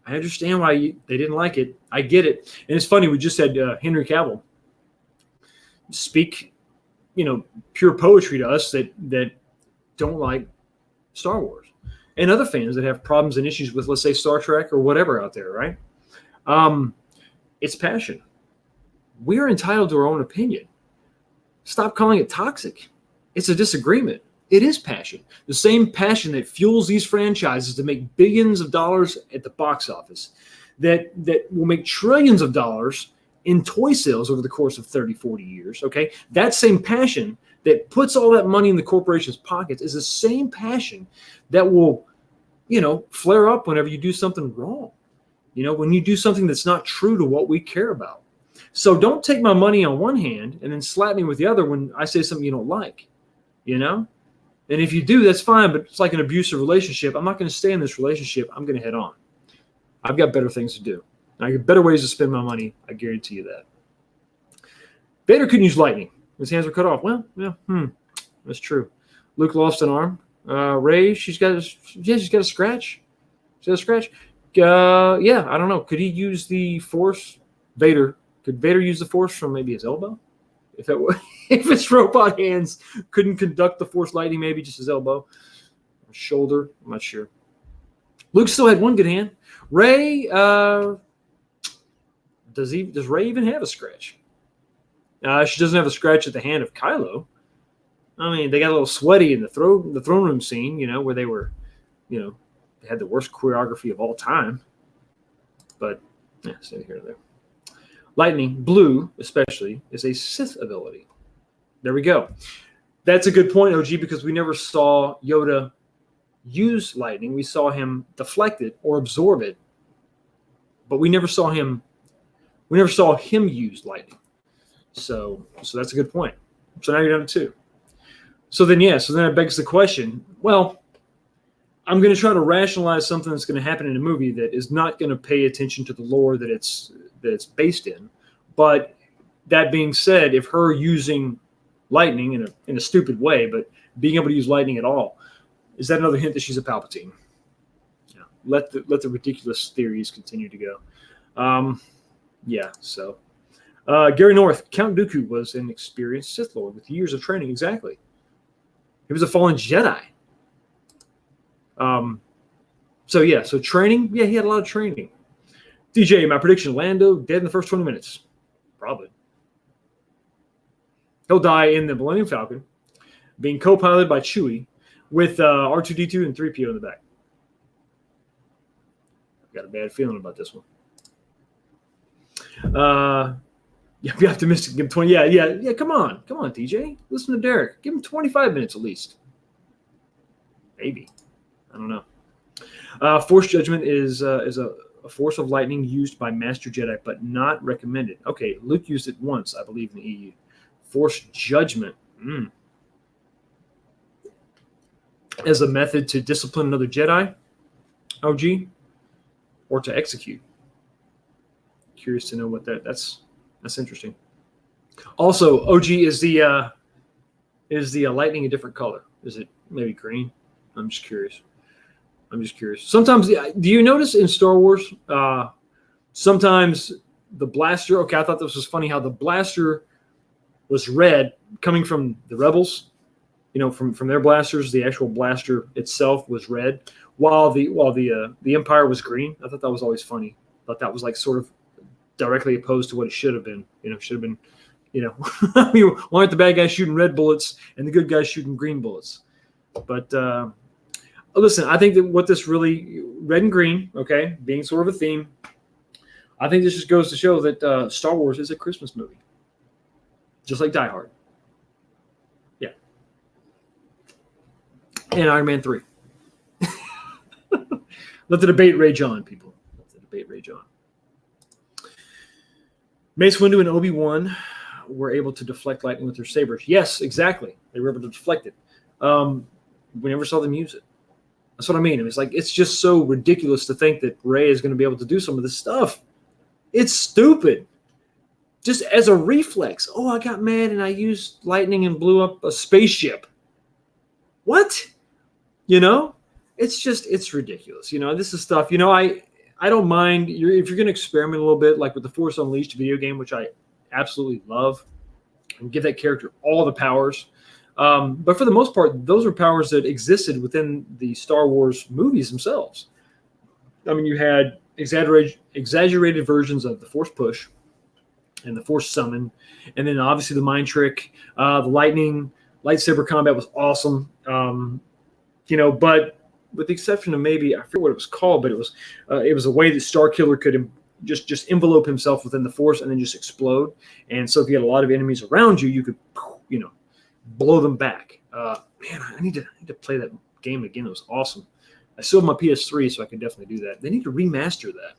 understand why they didn't like it. I get it. And it's funny. We just had Henry Cavill speak, pure poetry to us that don't like Star Wars, and other fans that have problems and issues with, let's say, Star Trek or whatever out there, right? It's passion. We're entitled to our own opinion. Stop calling it toxic. It's a disagreement. It is passion. The same passion that fuels these franchises to make billions of dollars at the box office, that will make trillions of dollars in toy sales over the course of 30, 40 years, okay? That same passion that puts all that money in the corporation's pockets is the same passion that will, flare up whenever you do something wrong. When you do something that's not true to what we care about. So don't take my money on one hand and then slap me with the other when I say something you don't like, And if you do, that's fine, but it's like an abusive relationship. I'm not going to stay in this relationship. I'm going to head on. I've got better things to do. I got better ways to spend my money. I guarantee you that. Vader couldn't use lightning. His hands were cut off. Well, yeah, that's true. Luke lost an arm. Rey, she's got a scratch. She's got a scratch. Yeah, I don't know. Could he use the Force? Could Vader use the Force from maybe his elbow? If his robot hands couldn't conduct the Force lightning, maybe just his elbow, or shoulder. I'm not sure. Luke still had one good hand. Rey, does Rey even have a scratch? She doesn't have a scratch at the hand of Kylo. I mean, they got a little sweaty in the throne room scene, where they were, they had the worst choreography of all time. But yeah, stay here and there. Lightning, blue especially, is a Sith ability. There we go. That's a good point, OG, because we never saw Yoda use lightning. We saw him deflect it or absorb it, but we never saw him use lightning. So that's a good point. So now you're down to 2. So then it begs the question, well, I'm going to try to rationalize something that's going to happen in a movie that is not going to pay attention to the lore that it's based in. But that being said, if her using lightning in a stupid way, but being able to use lightning at all, is that another hint that she's a Palpatine? Yeah. Let the ridiculous theories continue to go. So Gary North, Count Dooku was an experienced Sith Lord with years of training. Exactly. He was a fallen Jedi. So training, yeah, he had a lot of training. DJ, my prediction, Lando dead in the first 20 minutes. Probably. He'll die in the Millennium Falcon, being co-piloted by Chewie with R2-D2 and 3PO in the back. I've got a bad feeling about this one. Be optimistic. Give him 20. Yeah. Come on, DJ. Listen to Derek. Give him 25 minutes at least. Maybe. I don't know. Force Judgment is a force of lightning used by Master Jedi, but not recommended. Okay, Luke used it once, I believe, in the EU. Force Judgment. As a method to discipline another Jedi, OG, or to execute. Curious to know what that's interesting. Also, OG, is the lightning a different color? Is it maybe green? I'm just curious. Sometimes, do you notice in Star Wars, sometimes the blaster, okay, I thought this was funny how the blaster was red coming from the Rebels, from their blasters, the actual blaster itself was red, while the Empire was green. I thought that was always funny. I thought that was like sort of directly opposed to what it should have been. Should have been, why aren't the bad guys shooting red bullets and the good guys shooting green bullets? But listen, I think that what this really, red and green, okay, being sort of a theme, I think this just goes to show that Star Wars is a Christmas movie, just like Die Hard. Yeah. And Iron Man 3. Let the debate rage on, people. Let the debate rage on. Mace Windu and Obi-Wan were able to deflect lightning with their sabers. Yes, exactly. They were able to deflect it. We never saw them use it. That's what I mean. It's just so ridiculous to think that Rey is going to be able to do some of this stuff. It's stupid. Just as a reflex. Oh, I got mad and I used lightning and blew up a spaceship. What? It's ridiculous. This is stuff. I don't mind if you're going to experiment a little bit, like with the Force Unleashed video game, which I absolutely love, and give that character all the powers. But for the most part, those are powers that existed within the Star Wars movies themselves. I mean, you had exaggerated versions of the Force Push and the Force Summon, and then obviously the Mind Trick, the lightsaber combat was awesome. But with the exception of maybe, I forget what it was called, but it was a way that Starkiller could just envelope himself within the Force and then just explode. And so if you had a lot of enemies around you, you could, blow them back. Man, I need to play that game again. It was awesome. I still have my PS3, so I can definitely do that. They need to remaster that.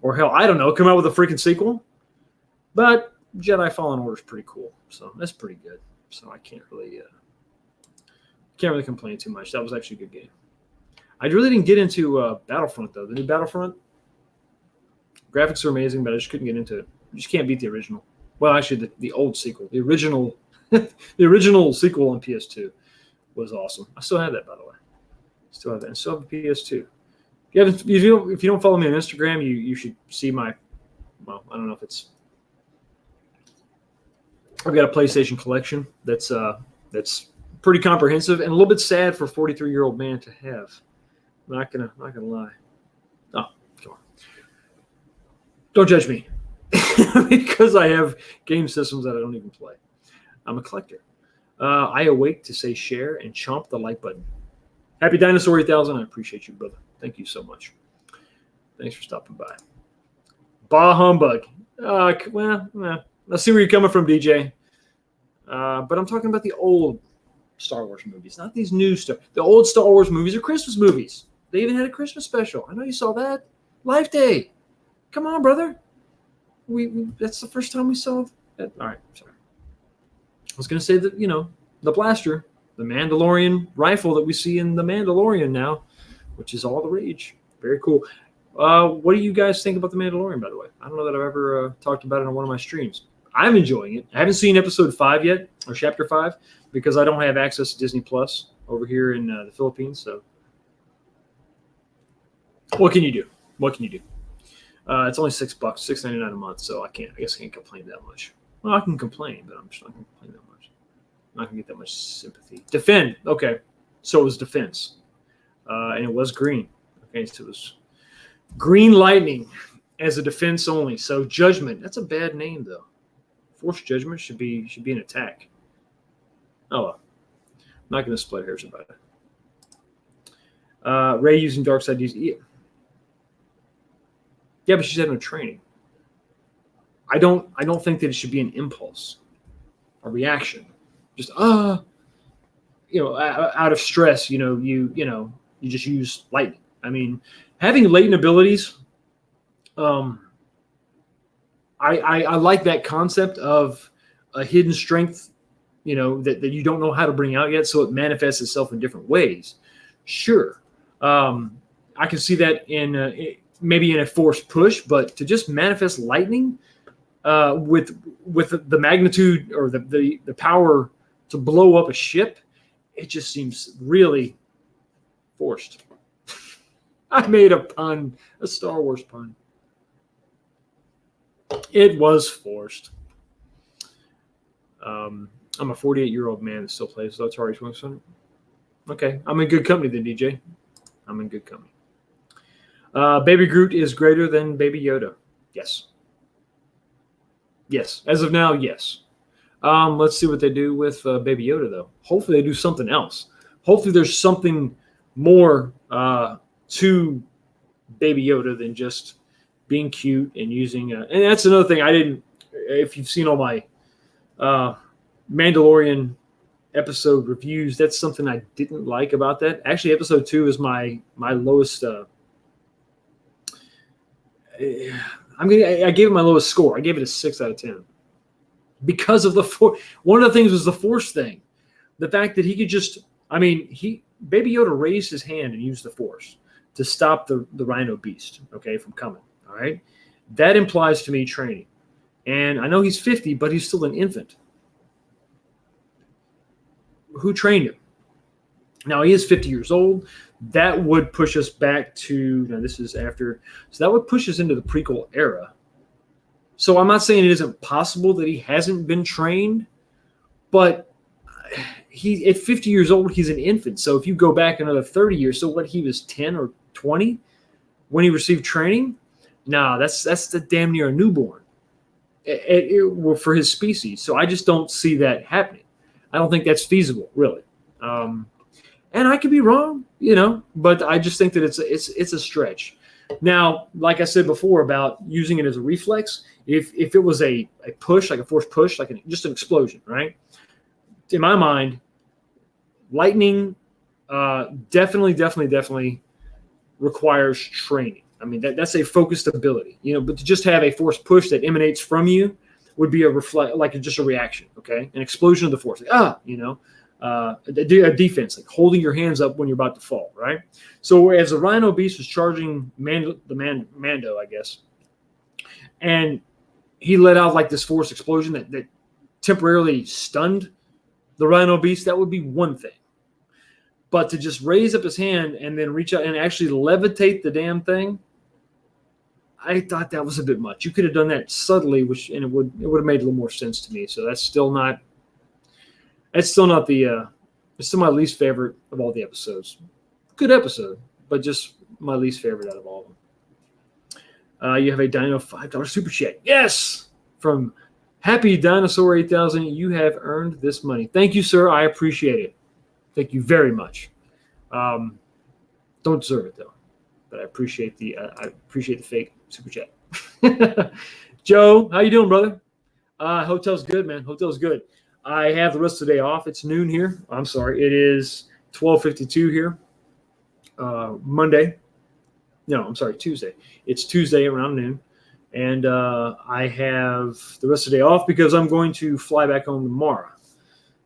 Or hell, I don't know, come out with a freaking sequel. But Jedi Fallen Order is pretty cool. So that's pretty good. So I can't really complain too much. That was actually a good game. I really didn't get into Battlefront, though. The new Battlefront, graphics are amazing, but I just couldn't get into it. You just can't beat the original. Well, actually, the old sequel. The original the original sequel on PS2 was awesome. I still have that, by the way. Still have that. And still have a PS2. If you don't follow me on Instagram, you should see my, well, I don't know if it's, I've got a PlayStation collection that's pretty comprehensive and a little bit sad for a 43-year-old man to have. I'm not gonna lie. Oh, come on. Don't judge me. Because I have game systems that I don't even play. I'm a collector. I awake to say share and chomp the like button. Happy Dinosaur 8000. I appreciate you, brother. Thank you so much. Thanks for stopping by. Bah humbug. Well, I see where you're coming from, DJ. But I'm talking about the old Star Wars movies, not these new stuff. The old Star Wars movies are Christmas movies. They even had a Christmas special. I know you saw that. Life Day. Come on, brother. We that's the first time we saw that. All right, sorry. I was going to say that, the blaster, the Mandalorian rifle that we see in The Mandalorian now, which is all the rage. Very cool. What do you guys think about The Mandalorian, by the way? I don't know that I've ever talked about it on one of my streams. I'm enjoying it. I haven't seen episode 5 yet, or chapter 5, because I don't have access to Disney Plus over here in the Philippines. So what can you do? It's only $6, $6.99 a month, so I guess I can't complain that much. Well, I can complain, but I'm just not going to complain that much. I'm not going to get that much sympathy. Defend. Okay. So it was defense. And it was green. Okay. So it was green lightning as a defense only. So judgment. That's a bad name, though. Force judgment should be an attack. Oh, well. I'm not going to split hairs about it. Rey using dark side. Yeah, but she's had no training. I don't think that it should be an impulse, a reaction. Just out of stress, you just use lightning. I mean, having latent abilities, I like that concept of a hidden strength, that you don't know how to bring out yet, so it manifests itself in different ways. Sure, I can see that in maybe in a force push, but to just manifest lightning. With the magnitude or the power to blow up a ship, it just seems really forced. I made a pun, a Star Wars pun. It was forced. I'm a 48-year-old man that still plays Atari 2600. Okay, I'm in good company then, DJ. I'm in good company. Baby Groot is greater than Baby Yoda. Yes. Yes, as of now, yes. Let's see what they do with Baby Yoda, though. Hopefully, they do something else. Hopefully, there's something more to Baby Yoda than just being cute and using. And that's another thing I didn't. If you've seen all my Mandalorian episode reviews, that's something I didn't like about that. Actually, episode 2 is my lowest. I gave it my lowest score. I gave it a 6 out of 10 because of the force. One of the things was the force thing, the fact that he could just. I mean, Baby Yoda raised his hand and used the force to stop the Rhino Beast, okay, from coming. All right, that implies to me training, and I know he's 50, but he's still an infant. Who trained him? Now he is 50 years old. That would push us back to, now this is after, so that would push us into the prequel era. So I'm not saying it isn't possible that he hasn't been trained, but at 50 years old, he's an infant. So if you go back another 30 years, so what, he was 10 or 20 when he received training? No, that's the damn near a newborn for his species. So I just don't see that happening. I don't think that's feasible, really. And I could be wrong, but I just think that it's a stretch. Now, like I said before about using it as a reflex, if it was a push, like a forced push, like just an explosion, right? In my mind, lightning definitely requires training. I mean, that's a focused ability, but to just have a forced push that emanates from you would be just a reaction, okay? An explosion of the force, a defense, like holding your hands up when you're about to fall, right? So as the Rhino Beast was charging Mando, I guess, and he let out like this force explosion that temporarily stunned the Rhino Beast, that would be one thing. But to just raise up his hand and then reach out and actually levitate the damn thing, I thought that was a bit much. You could have done that subtly, and it would have made a little more sense to me. So that's still not it's still my least favorite of all the episodes. Good episode, but just my least favorite out of all of them. You have a Dino $5 super chat. Yes, from Happy Dinosaur 8000. You have earned this money. Thank you, sir. I appreciate it. Thank you very much. Don't deserve it though, but I appreciate the fake super chat. Joe, how you doing, brother? Hotel's good, man. Hotel's good. I have the rest of the day off. It's noon here. I'm sorry. It is 12:52 here. Monday. No, I'm sorry, Tuesday. It's Tuesday around noon. And I have the rest of the day off because I'm going to fly back home tomorrow.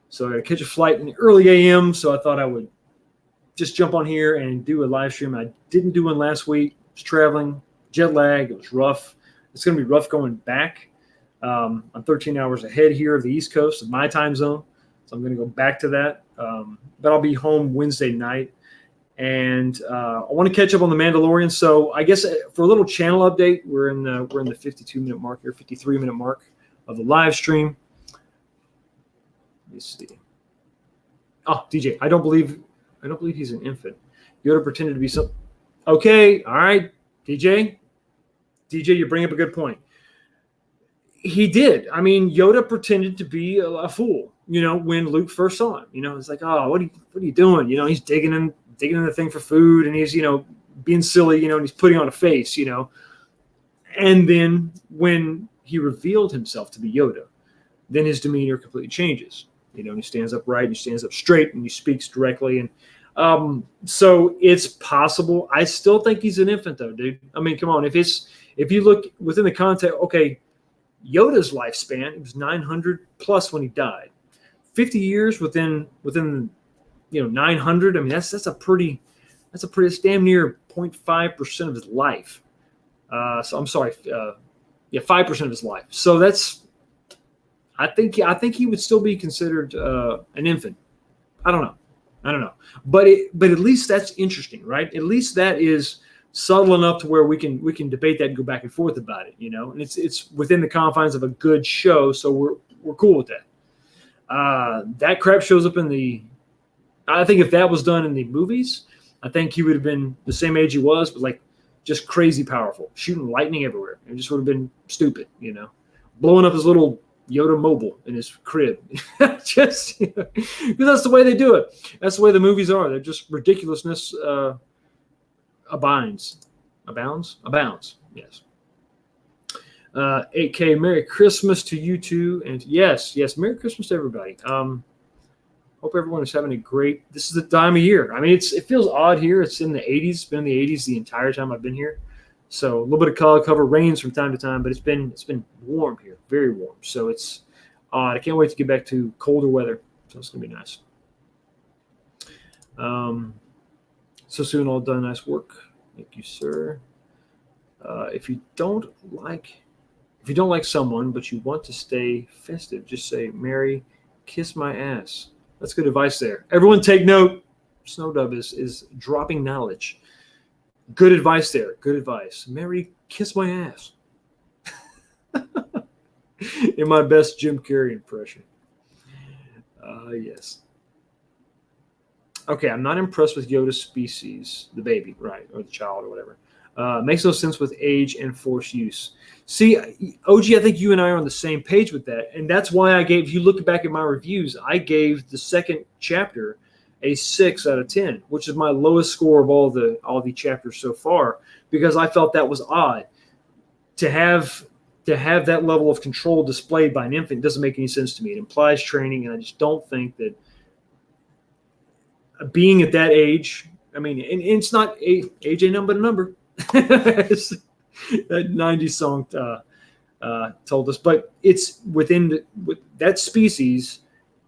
So I got to catch a flight in the early a.m. So I thought I would just jump on here and do a live stream. I didn't do one last week. I was traveling, jet lag. It was rough. It's going to be rough going back. I'm 13 hours ahead here of the East Coast of my time zone. So I'm going to go back to that. But I'll be home Wednesday night. And I want to catch up on The Mandalorian. So I guess for a little channel update, we're in the 52-minute mark here, 53-minute mark of the live stream. Let me see. Oh, DJ, I don't believe he's an infant. Yoda pretended to be some. Okay, all right, DJ, you bring up a good point. He did. I mean, Yoda pretended to be a fool. When Luke first saw him, it's like, oh, what are you doing? He's digging in the thing for food, and he's being silly, and he's putting on a face, And then when he revealed himself to be Yoda, then his demeanor completely changes. And he stands upright, and he stands up straight, and he speaks directly. And so it's possible. I still think he's an infant, though, dude. I mean, come on. If you look within the context, okay, Yoda's lifespan, it was 900 plus when he died. 50 years within 900. I mean, that's damn near 0.5% of his life. So I'm sorry, 5% of his life. So that's. I think he would still be considered an infant. I don't know, but at least that's interesting, right? At least that is subtle enough to where we can debate that and go back and forth about it, And it's within the confines of a good show, so we're cool with that. That crap shows up in the. I think if that was done in the movies, I think he would have been the same age he was, but like just crazy powerful, shooting lightning everywhere. It just would have been stupid, blowing up his little Yoda mobile in his crib. Just because that's the way they do it. That's the way the movies are. They're just ridiculousness abounds. Yes. 8K, Merry Christmas to you too. And yes, Merry Christmas to everybody. Hope everyone is having a great. This is the time of year. I mean, it feels odd here. It's in the 80s. It's been in the 80s the entire time I've been here. So a little bit of cloud cover, rains from time to time, but it's been warm here, very warm. So it's I can't wait to get back to colder weather. So it's gonna be nice. So soon, all done. Nice work. Thank you, sir. If you don't like someone, but you want to stay festive, just say, "Mary, kiss my ass." That's good advice there. Everyone take note. Snowdub is dropping knowledge. Good advice there. Good advice. Mary, kiss my ass. In my best Jim Carrey impression. Yes. Okay, I'm not impressed with Yoda's species, the baby, right, or the child, or whatever. Makes no sense with age and force use. See, OG, I think you and I are on the same page with that, and that's why I gave. If you look back at my reviews, I gave the second chapter a 6 out of 10, which is my lowest score of all the chapters so far, because I felt that was odd to have that level of control displayed by an infant. Doesn't make any sense to me. It implies training, and I just don't think that being at that age. I mean, and it's not age ain't nothing but a number. That 90s song told us, but it's with that species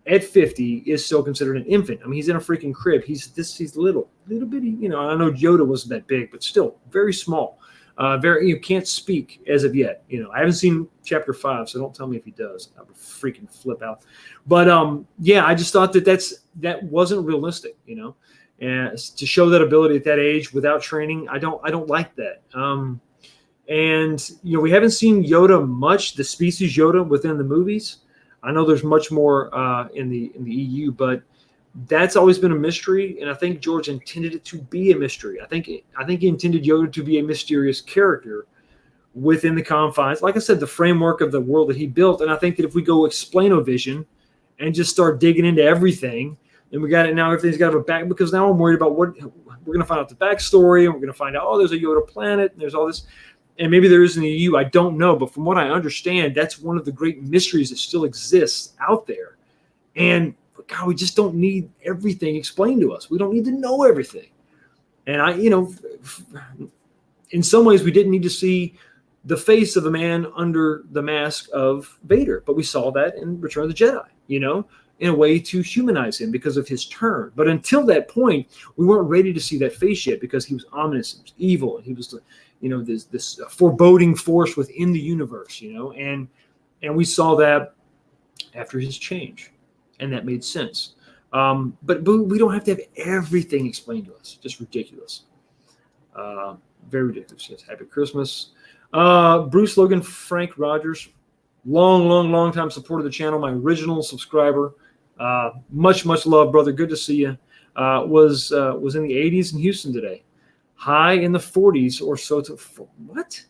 at 50 is still considered an infant. I mean, he's in a freaking crib. He's little bitty. You know, I know Yoda wasn't that big, but still very small. You can't speak as of yet. You know, I haven't seen chapter 5, so don't tell me if he does. I would freaking flip out. But yeah, I just thought that wasn't realistic. You know, and to show that ability at that age without training, I don't like that. And you know, we haven't seen Yoda much, the species Yoda within the movies. I know there's much more in the EU, but that's always been a mystery, and I think George intended it to be a mystery. I think he intended Yoda to be a mysterious character within the confines, like I said, the framework of the world that he built. And I think that if we go explain-o-vision and just start digging into everything, and we got it now, everything's got to have a back, because now I'm worried about what we're going to find out the backstory, and we're going to find out, oh, there's a Yoda planet, and there's all this. And maybe there is in the EU, I don't know. But from what I understand, that's one of the great mysteries that still exists out there. And God, we just don't need everything explained to us. We don't need to know everything. And in some ways, we didn't need to see the face of a man under the mask of Vader. But we saw that in Return of the Jedi, in a way to humanize him because of his turn. But until that point, we weren't ready to see that face yet, because he was ominous, he was evil, and he was this foreboding force within the universe, and we saw that after his change, and that made sense. But we don't have to have everything explained to us. Just ridiculous. Very ridiculous. Yes. Happy Christmas. Bruce Logan, Frank Rogers, long time supporter of the channel, my original subscriber. Much love, brother. Good to see you. Was in the 80s in Houston today. High in the 40s or so. What?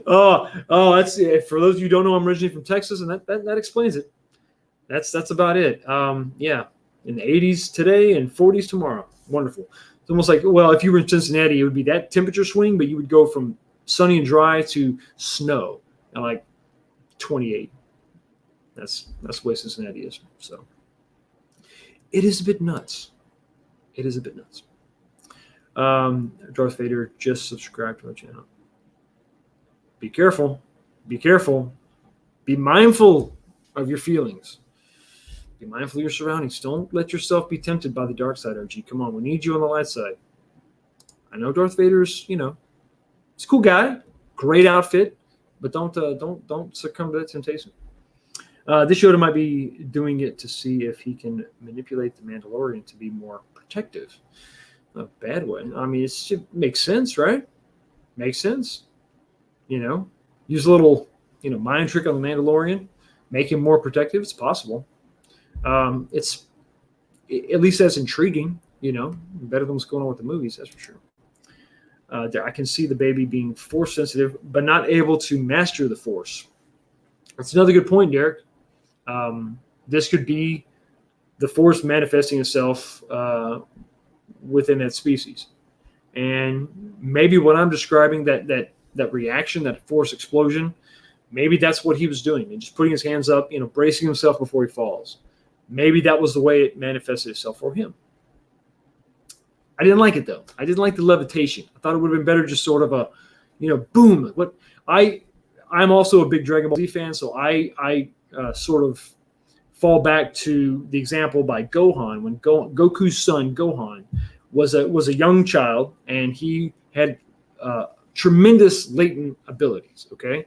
That's it. For those of you who don't know, I'm originally from Texas, and that explains it. That's about it. Yeah, in the 80s today and 40s tomorrow. Wonderful. It's almost like, well, if you were in Cincinnati, it would be that temperature swing, but you would go from sunny and dry to snow at like 28. That's the way Cincinnati is. So it is a bit nuts. It is a bit nuts. Darth Vader just subscribed to our channel. Be careful. Be careful. Be mindful of your feelings. Be mindful of your surroundings. Don't let yourself be tempted by the dark side, OG. Come on, we need you on the light side. I know Darth Vader's, he's a cool guy, great outfit, but don't succumb to that temptation. This Yoda might be doing it to see if he can manipulate the Mandalorian to be more protective. Not a bad way. I mean, it makes sense, right? Makes sense. Use a little, mind trick on the Mandalorian, make him more protective. It's possible. It's at least that's intriguing. Better than what's going on with the movies, that's for sure. I can see the baby being force sensitive, but not able to master the force. That's another good point, Derek. This could be the force manifesting itself within that species, and maybe what I'm describing, that reaction, that force explosion, maybe that's what he was doing, and just putting his hands up, bracing himself before he falls. Maybe that was the way it manifested itself for him. I didn't like it though. I didn't like the levitation. I thought it would have been better just sort of a, boom. I'm also a big Dragon Ball Z fan, so I sort of fall back to the example by Gohan when Goku's son Gohan was a young child and he had tremendous latent abilities. Okay,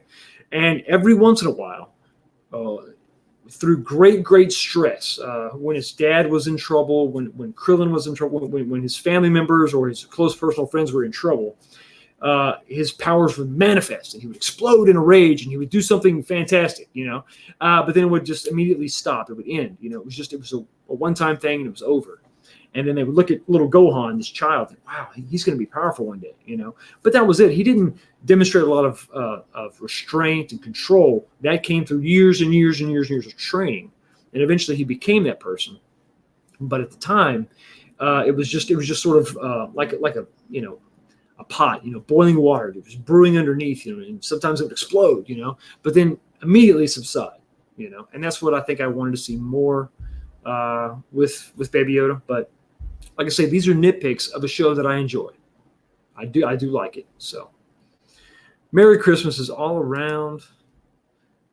and every once in a while, through great stress, when his dad was in trouble, when Krillin was in trouble, when his family members or his close personal friends were in trouble, his powers would manifest and he would explode in a rage and he would do something fantastic, but then it would just immediately stop. It would end. It was a one-time thing and it was over. And then they would look at little Gohan, this child, and, wow, he's going to be powerful one day, But that was it. He didn't demonstrate a lot of restraint and control. That came through years and years and years and years of training, and eventually he became that person. But at the time, it was just sort of like a pot, boiling water. It was brewing underneath, and sometimes it would explode, but then immediately subside, And that's what I think I wanted to see more with Baby Yoda, but. Like I say, these are nitpicks of a show that I enjoy. I do like it. So, Merry Christmas is all around.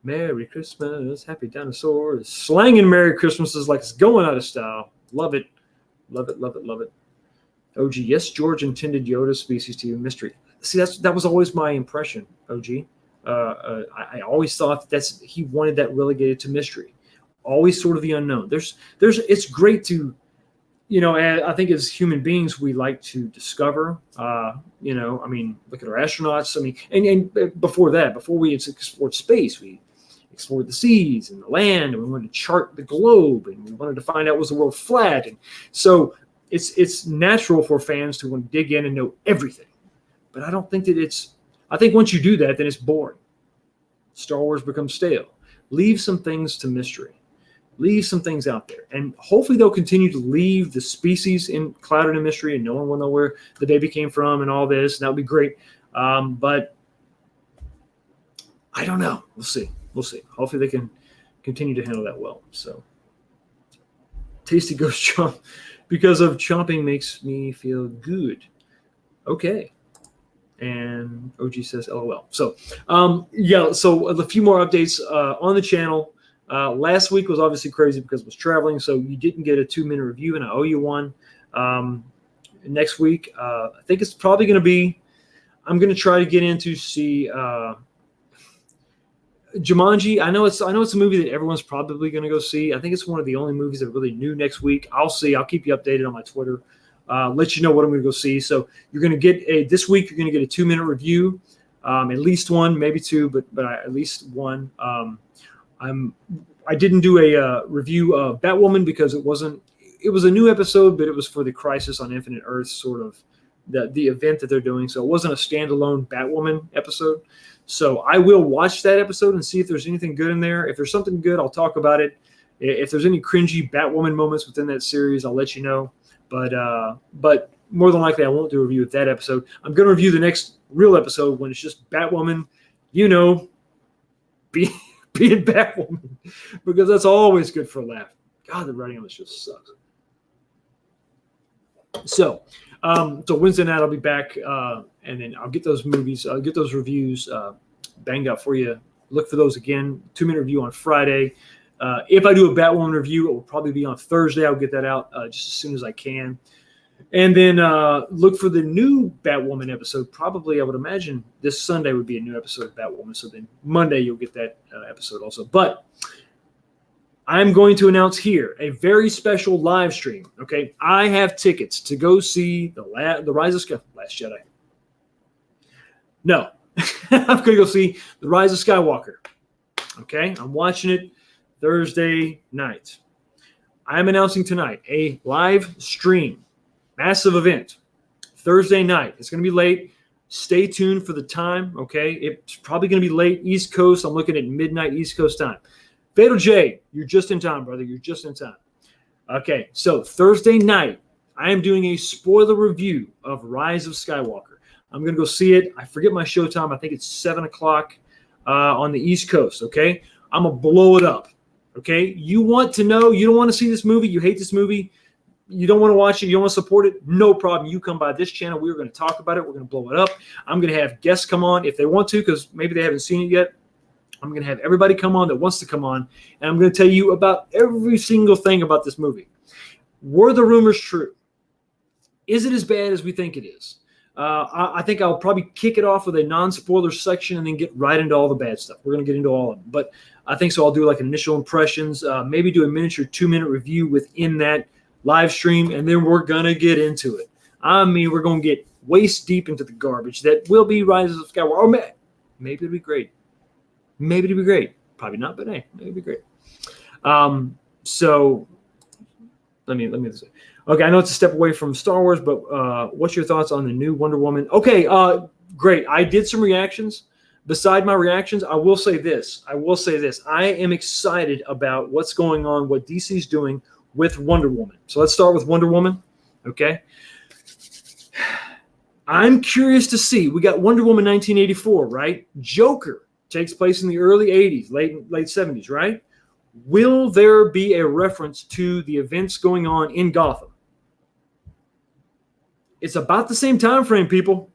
Merry Christmas, Happy Dinosaurs. Slanging Merry Christmas is like it's going out of style. Love it. Love it, love it, love it. OG, yes, George intended Yoda species to be a mystery. See, that was always my impression, OG. I always thought he wanted that relegated to mystery. Always sort of the unknown. It's great to... I think as human beings, we like to discover, look at our astronauts. And before that, before we explored space, we explored the seas and the land, and we wanted to chart the globe, and we wanted to find out, was the world flat? And so it's natural for fans to want to dig in and know everything. But I don't think that I think once you do that, then it's boring. Star Wars becomes stale. Leave some things to mystery. Leave some things out there. And hopefully they'll continue to leave the species clouded in mystery and no one will know where the baby came from and all this. And that would be great. But I don't know. We'll see. Hopefully they can continue to handle that well. So Tasty Ghost Chomp. Because of chomping makes me feel good. Okay. And OG says LOL. So, so a few more updates on the channel. Last week was obviously crazy because I was traveling, so you didn't get a 2-minute review, and I owe you one. Next week, I think it's probably going to be. I'm going to try to get in to see Jumanji. I know it's a movie that everyone's probably going to go see. I think it's one of the only movies that are really new next week. I'll see. I'll keep you updated on my Twitter. Let you know what I'm going to go see. So you're going to get this week. You're going to get a 2-minute review, at least one, maybe two, but at least one. I didn't do a review of Batwoman because it was a new episode, but it was for the Crisis on Infinite Earth, sort of the event that they're doing. So it wasn't a standalone Batwoman episode. So I will watch that episode and see if there's anything good in there. If there's something good, I'll talk about it. If there's any cringy Batwoman moments within that series, I'll let you know. But more than likely, I won't do a review of that episode. I'm going to review the next real episode when it's just Batwoman, being Batwoman, because that's always good for a laugh. God, the writing on this just sucks. So Wednesday night I'll be back, and then I'll get those movies, I'll get those reviews banged out for you. Look for those again. 2-minute review on Friday. If I do a Batwoman review, it will probably be on Thursday. I'll get that out just as soon as I can. And then look for the new Batwoman episode. Probably, I would imagine, this Sunday would be a new episode of Batwoman. So then Monday you'll get that episode also. But I'm going to announce here a very special live stream. Okay, I have tickets to go see the Rise of Last Jedi. No, I'm going to go see the Rise of Skywalker. Okay, I'm watching it Thursday night. I'm announcing tonight a live stream. Massive event, Thursday night. It's going to be late. Stay tuned for the time, okay? It's probably going to be late East Coast. I'm looking at midnight East Coast time. Fatal J, you're just in time, brother. You're just in time. Okay, so Thursday night, I am doing a spoiler review of Rise of Skywalker. I'm going to go see it. I forget my show time. I think it's 7 o'clock on the East Coast, okay? I'm going to blow it up, okay? You want to know, you don't want to see this movie, you hate this movie, you don't want to watch it, you don't want to support it, no problem. You come by this channel. We're going to talk about it. We're going to blow it up. I'm going to have guests come on if they want to, because maybe they haven't seen it yet. I'm going to have everybody come on that wants to come on, and I'm going to tell you about every single thing about this movie. Were the rumors true? Is it as bad as we think it is? I think I'll probably kick it off with a non-spoiler section and then get right into all the bad stuff. We're going to get into all of them. But I think so. I'll do like initial impressions, maybe do a miniature 2-minute review within that live stream, and then we're going to get into it. I mean, we're going to get waist deep into the garbage that will be Rise of Skywalker. Oh, man, maybe it'll be great. Maybe it'll be great. Probably not, but hey, maybe it'll be great. So let me say. Okay, I know it's a step away from Star Wars, but what's your thoughts on the new Wonder Woman? Okay, great. I did some reactions. Beside my reactions, I will say this. I am excited about what's going on, what DC's doing with Wonder Woman. So let's start with Wonder Woman, okay? I'm curious to see. We got Wonder Woman 1984, right? Joker takes place in the early 80s, late 70s, right? Will there be a reference to the events going on in Gotham? It's about the same time frame, people.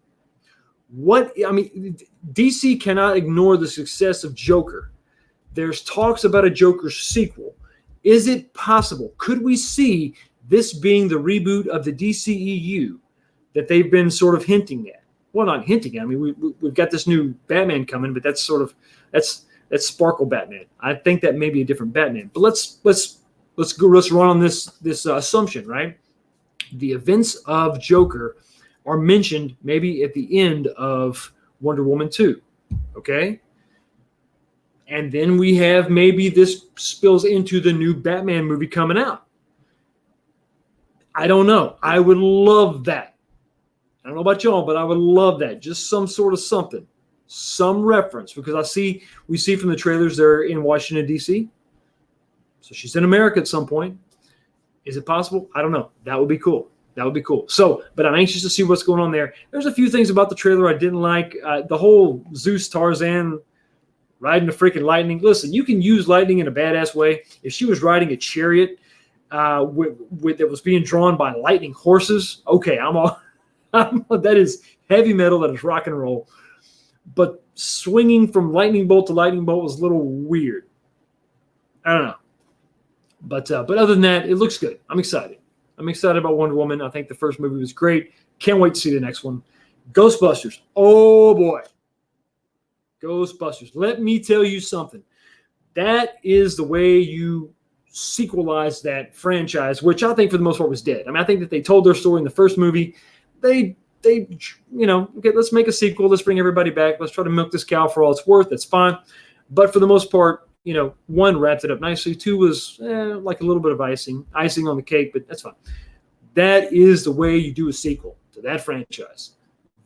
DC cannot ignore the success of Joker. There's talks about a Joker sequel. Is it possible? Could we see this being the reboot of the DCEU that they've been sort of hinting at? Well, not hinting at. I mean, we've got this new Batman coming, but that's Sparkle Batman. I think that may be a different Batman. But let's run on this assumption, right? The events of Joker are mentioned maybe at the end of Wonder Woman 2, okay? And then we have maybe this spills into the new Batman movie coming out. I don't know. I would love that. I don't know about y'all, but I would love that. Just some sort of something, some reference, because we see from the trailers they're in Washington, D.C. So she's in America at some point. Is it possible? I don't know. That would be cool. So, but I'm anxious to see what's going on there. There's a few things about the trailer I didn't like. The whole Zeus Tarzan riding the freaking lightning. Listen, you can use lightning in a badass way. If she was riding a chariot that was being drawn by lightning horses, okay, that is heavy metal. That is rock and roll. But swinging from lightning bolt to lightning bolt was a little weird. I don't know. But other than that, it looks good. I'm excited. I'm excited about Wonder Woman. I think the first movie was great. Can't wait to see the next one. Ghostbusters. Oh, boy. Ghostbusters. Let me tell you something. That is the way you sequelize that franchise, which I think for the most part was dead. I mean, I think that they told their story in the first movie. They okay, let's make a sequel. Let's bring everybody back. Let's try to milk this cow for all it's worth. That's fine. But for the most part, 1 wrapped it up nicely. 2 was like a little bit of icing on the cake, but that's fine. That is the way you do a sequel to that franchise.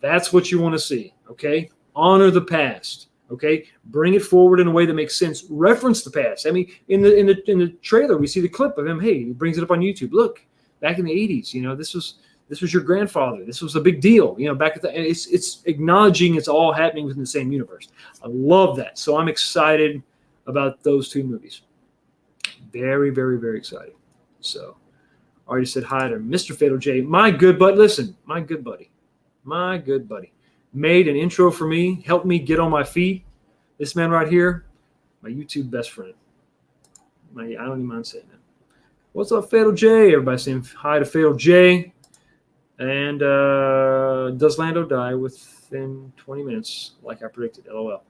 That's what you want to see, okay? Honor the past, okay? Bring it forward in a way that makes sense. Reference the past. I mean, in the trailer, we see the clip of him. Hey, he brings it up on YouTube. Look, back in the 80s, this was your grandfather. This was a big deal, back at it's acknowledging it's all happening within the same universe. I love that. So I'm excited about those 2 movies. Very, very, very excited. So I already said hi to Mr. Fatal J. My good buddy. Listen, my good buddy made an intro for me, helped me get on my feet. This man right here, my YouTube best friend. I don't even mind saying that. What's up, Fatal J? Everybody saying hi to Fatal J. And does Lando die within 20 minutes like I predicted? LOL.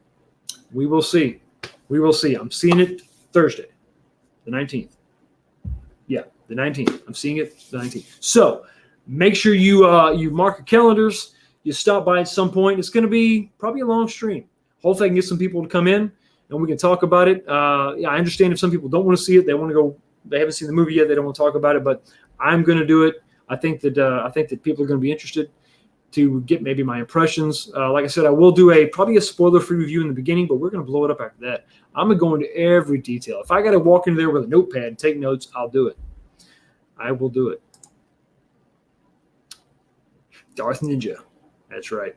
We will see. I'm seeing it Thursday, the 19th. Yeah, the 19th. I'm seeing it the 19th. So make sure you mark your calendars. You stop by at some point. It's going to be probably a long stream. Hopefully I can get some people to come in and we can talk about it. I understand if some people don't want to see it. They want to go. They haven't seen the movie yet. They don't want to talk about it. But I'm going to do it. I think that people are going to be interested to get maybe my impressions. Like I said, I will do probably a spoiler-free review in the beginning, but we're going to blow it up after that. I'm going to go into every detail. If I got to walk into there with a notepad and take notes, I'll do it. I will do it. Darth Ninja. That's right.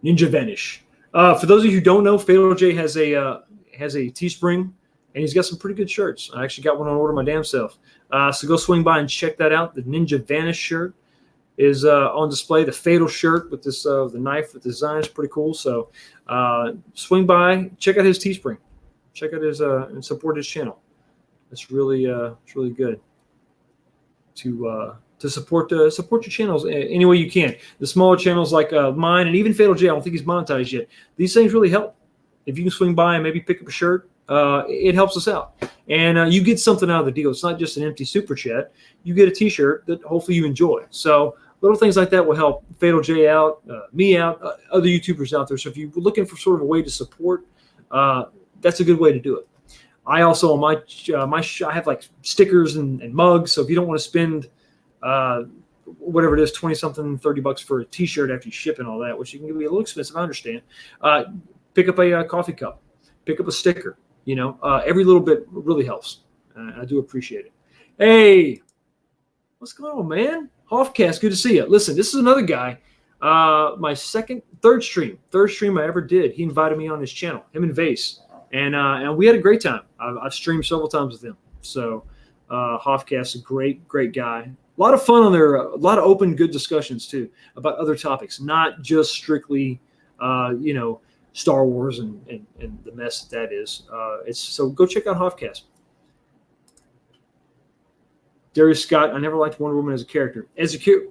Ninja Vanish. For those of you who don't know, Fatal J has a Teespring. and he's got some pretty good shirts. I actually got one on order my damn self. So go swing by and check that out. The Ninja Vanish shirt is on display. The Fatal shirt with this the knife with the design is pretty cool. So swing by, check out his Teespring, check out his and support his channel. It's really good to support your channels any way you can. The smaller channels like mine and even Fatal J, I don't think he's monetized yet. These things really help. If you can swing by and maybe pick up a shirt, it helps us out. And you get something out of the deal. It's not just an empty super chat. You get a T-shirt that hopefully you enjoy. So little things like that will help Fatal J out, me out, other YouTubers out there. So if you're looking for sort of a way to support, that's a good way to do it. I also on I have like stickers and mugs. So if you don't want to spend whatever it is, 20 something, $30 for a T-shirt after you ship and all that, which can be a little expensive, I understand. Pick up a coffee cup, pick up a sticker. Every little bit really helps. I do appreciate it. Hey, what's going on, man? Hoffcast, good to see you. Listen, this is another guy. My third stream I ever did. He invited me on his channel, him and Vase, and we had a great time. I've streamed several times with him. So Hoffcast, a great guy. A lot of fun on there. A lot of open, good discussions too about other topics, not just strictly, Star Wars and the mess that is. So go check out Hoffcast. Darius Scott, I never liked Wonder Woman as a character.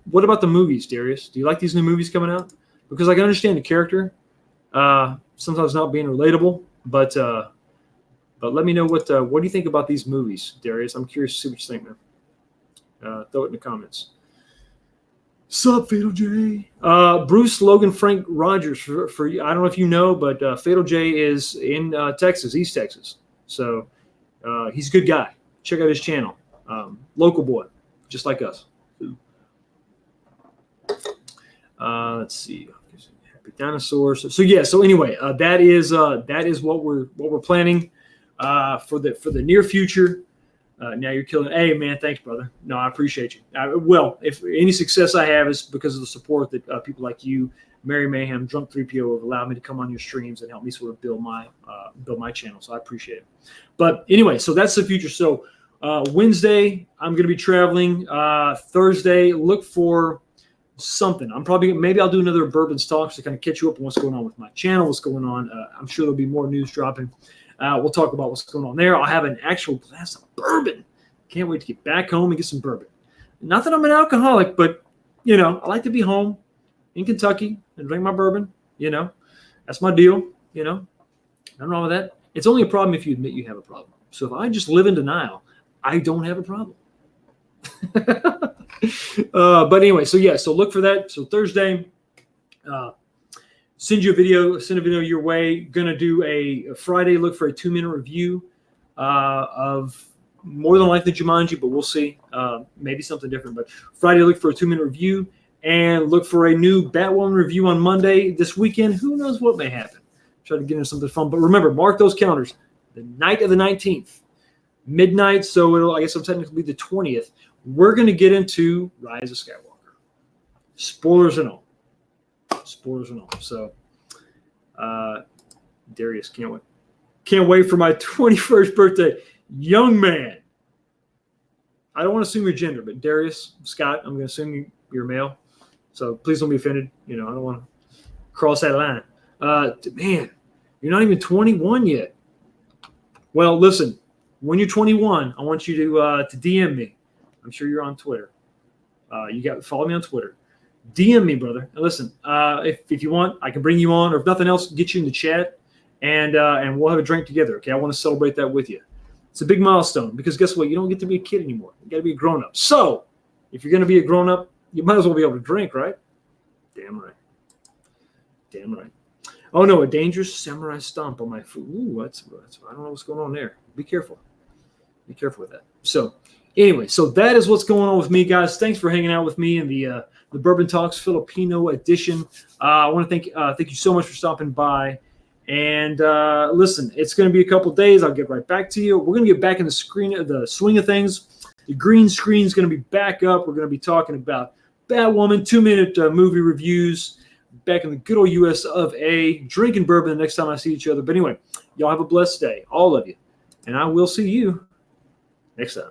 What about the movies, Darius? Do you like these new movies coming out? Because I can understand the character, sometimes not being relatable, but let me know what do you think about these movies, Darius? I'm curious to see what you think, man. Throw it in the comments. Sup, Fatal J? Bruce Logan Frank Rogers for you. I don't know if you know, but Fatal J is in Texas, East Texas. So he's a good guy. Check out his channel. Local boy, just like us. Let's see. Happy dinosaurs. So anyway, that is what we're planning for the near future. Now you're killing. Hey man, thanks, brother. No, I appreciate you. Well, if any success I have is because of the support that people like you, Mary Mayhem, Drunk 3PO have allowed me to come on your streams and help me sort of build my channel. So I appreciate it. But anyway, so that's the future. So Wednesday, I'm going to be traveling. Thursday, look for something. Maybe I'll do another Bourbon's Talks to kind of catch you up on what's going on with my channel, what's going on. I'm sure there'll be more news dropping. We'll talk about what's going on there. I'll have an actual glass of bourbon. Can't wait to get back home and get some bourbon. Not that I'm an alcoholic, but, I like to be home in Kentucky and drink my bourbon. That's my deal. Nothing wrong with that. It's only a problem if you admit you have a problem. So if I just live in denial, I don't have a problem. But anyway, so look for that. So Thursday, send a video your way. Gonna do a Friday, look for a 2-minute review of more than likely Jumanji, but we'll see. Maybe something different. But Friday, look for a 2-minute review and look for a new Batwoman review on Monday. This weekend, who knows what may happen. Try to get into something fun. But remember, mark those calendars. The night of the 19th. Midnight, so I guess it'll technically be the 20th. We're going to get into Rise of Skywalker. Spoilers and all. So, Darius, can't wait for my 21st birthday. Young man. I don't want to assume your gender, but Darius, Scott, I'm going to assume you're male. So please don't be offended. I don't want to cross that line. Man, you're not even 21 yet. Well, listen. When you're 21, I want you to DM me. I'm sure you're on Twitter. Follow me on Twitter. DM me, brother. And listen, if you want, I can bring you on, or if nothing else, get you in the chat, and we'll have a drink together. Okay, I want to celebrate that with you. It's a big milestone because guess what? You don't get to be a kid anymore. You got to be a grown up. So if you're going to be a grown up, you might as well be able to drink, right? Damn right. Oh no, a dangerous samurai stomp on my foot. Ooh, that's I don't know what's going on there. Be careful. Be careful with that. So anyway, so that is what's going on with me, guys. Thanks for hanging out with me in the Bourbon Talks Filipino edition. I want to thank you so much for stopping by. And listen, it's going to be a couple days. I'll get right back to you. We're going to get back in the swing of things. The green screen is going to be back up. We're going to be talking about Batwoman, 2-minute movie reviews. Back in the good old US of A. Drinking bourbon the next time I see each other. But anyway, y'all have a blessed day. All of you. And I will see you next time.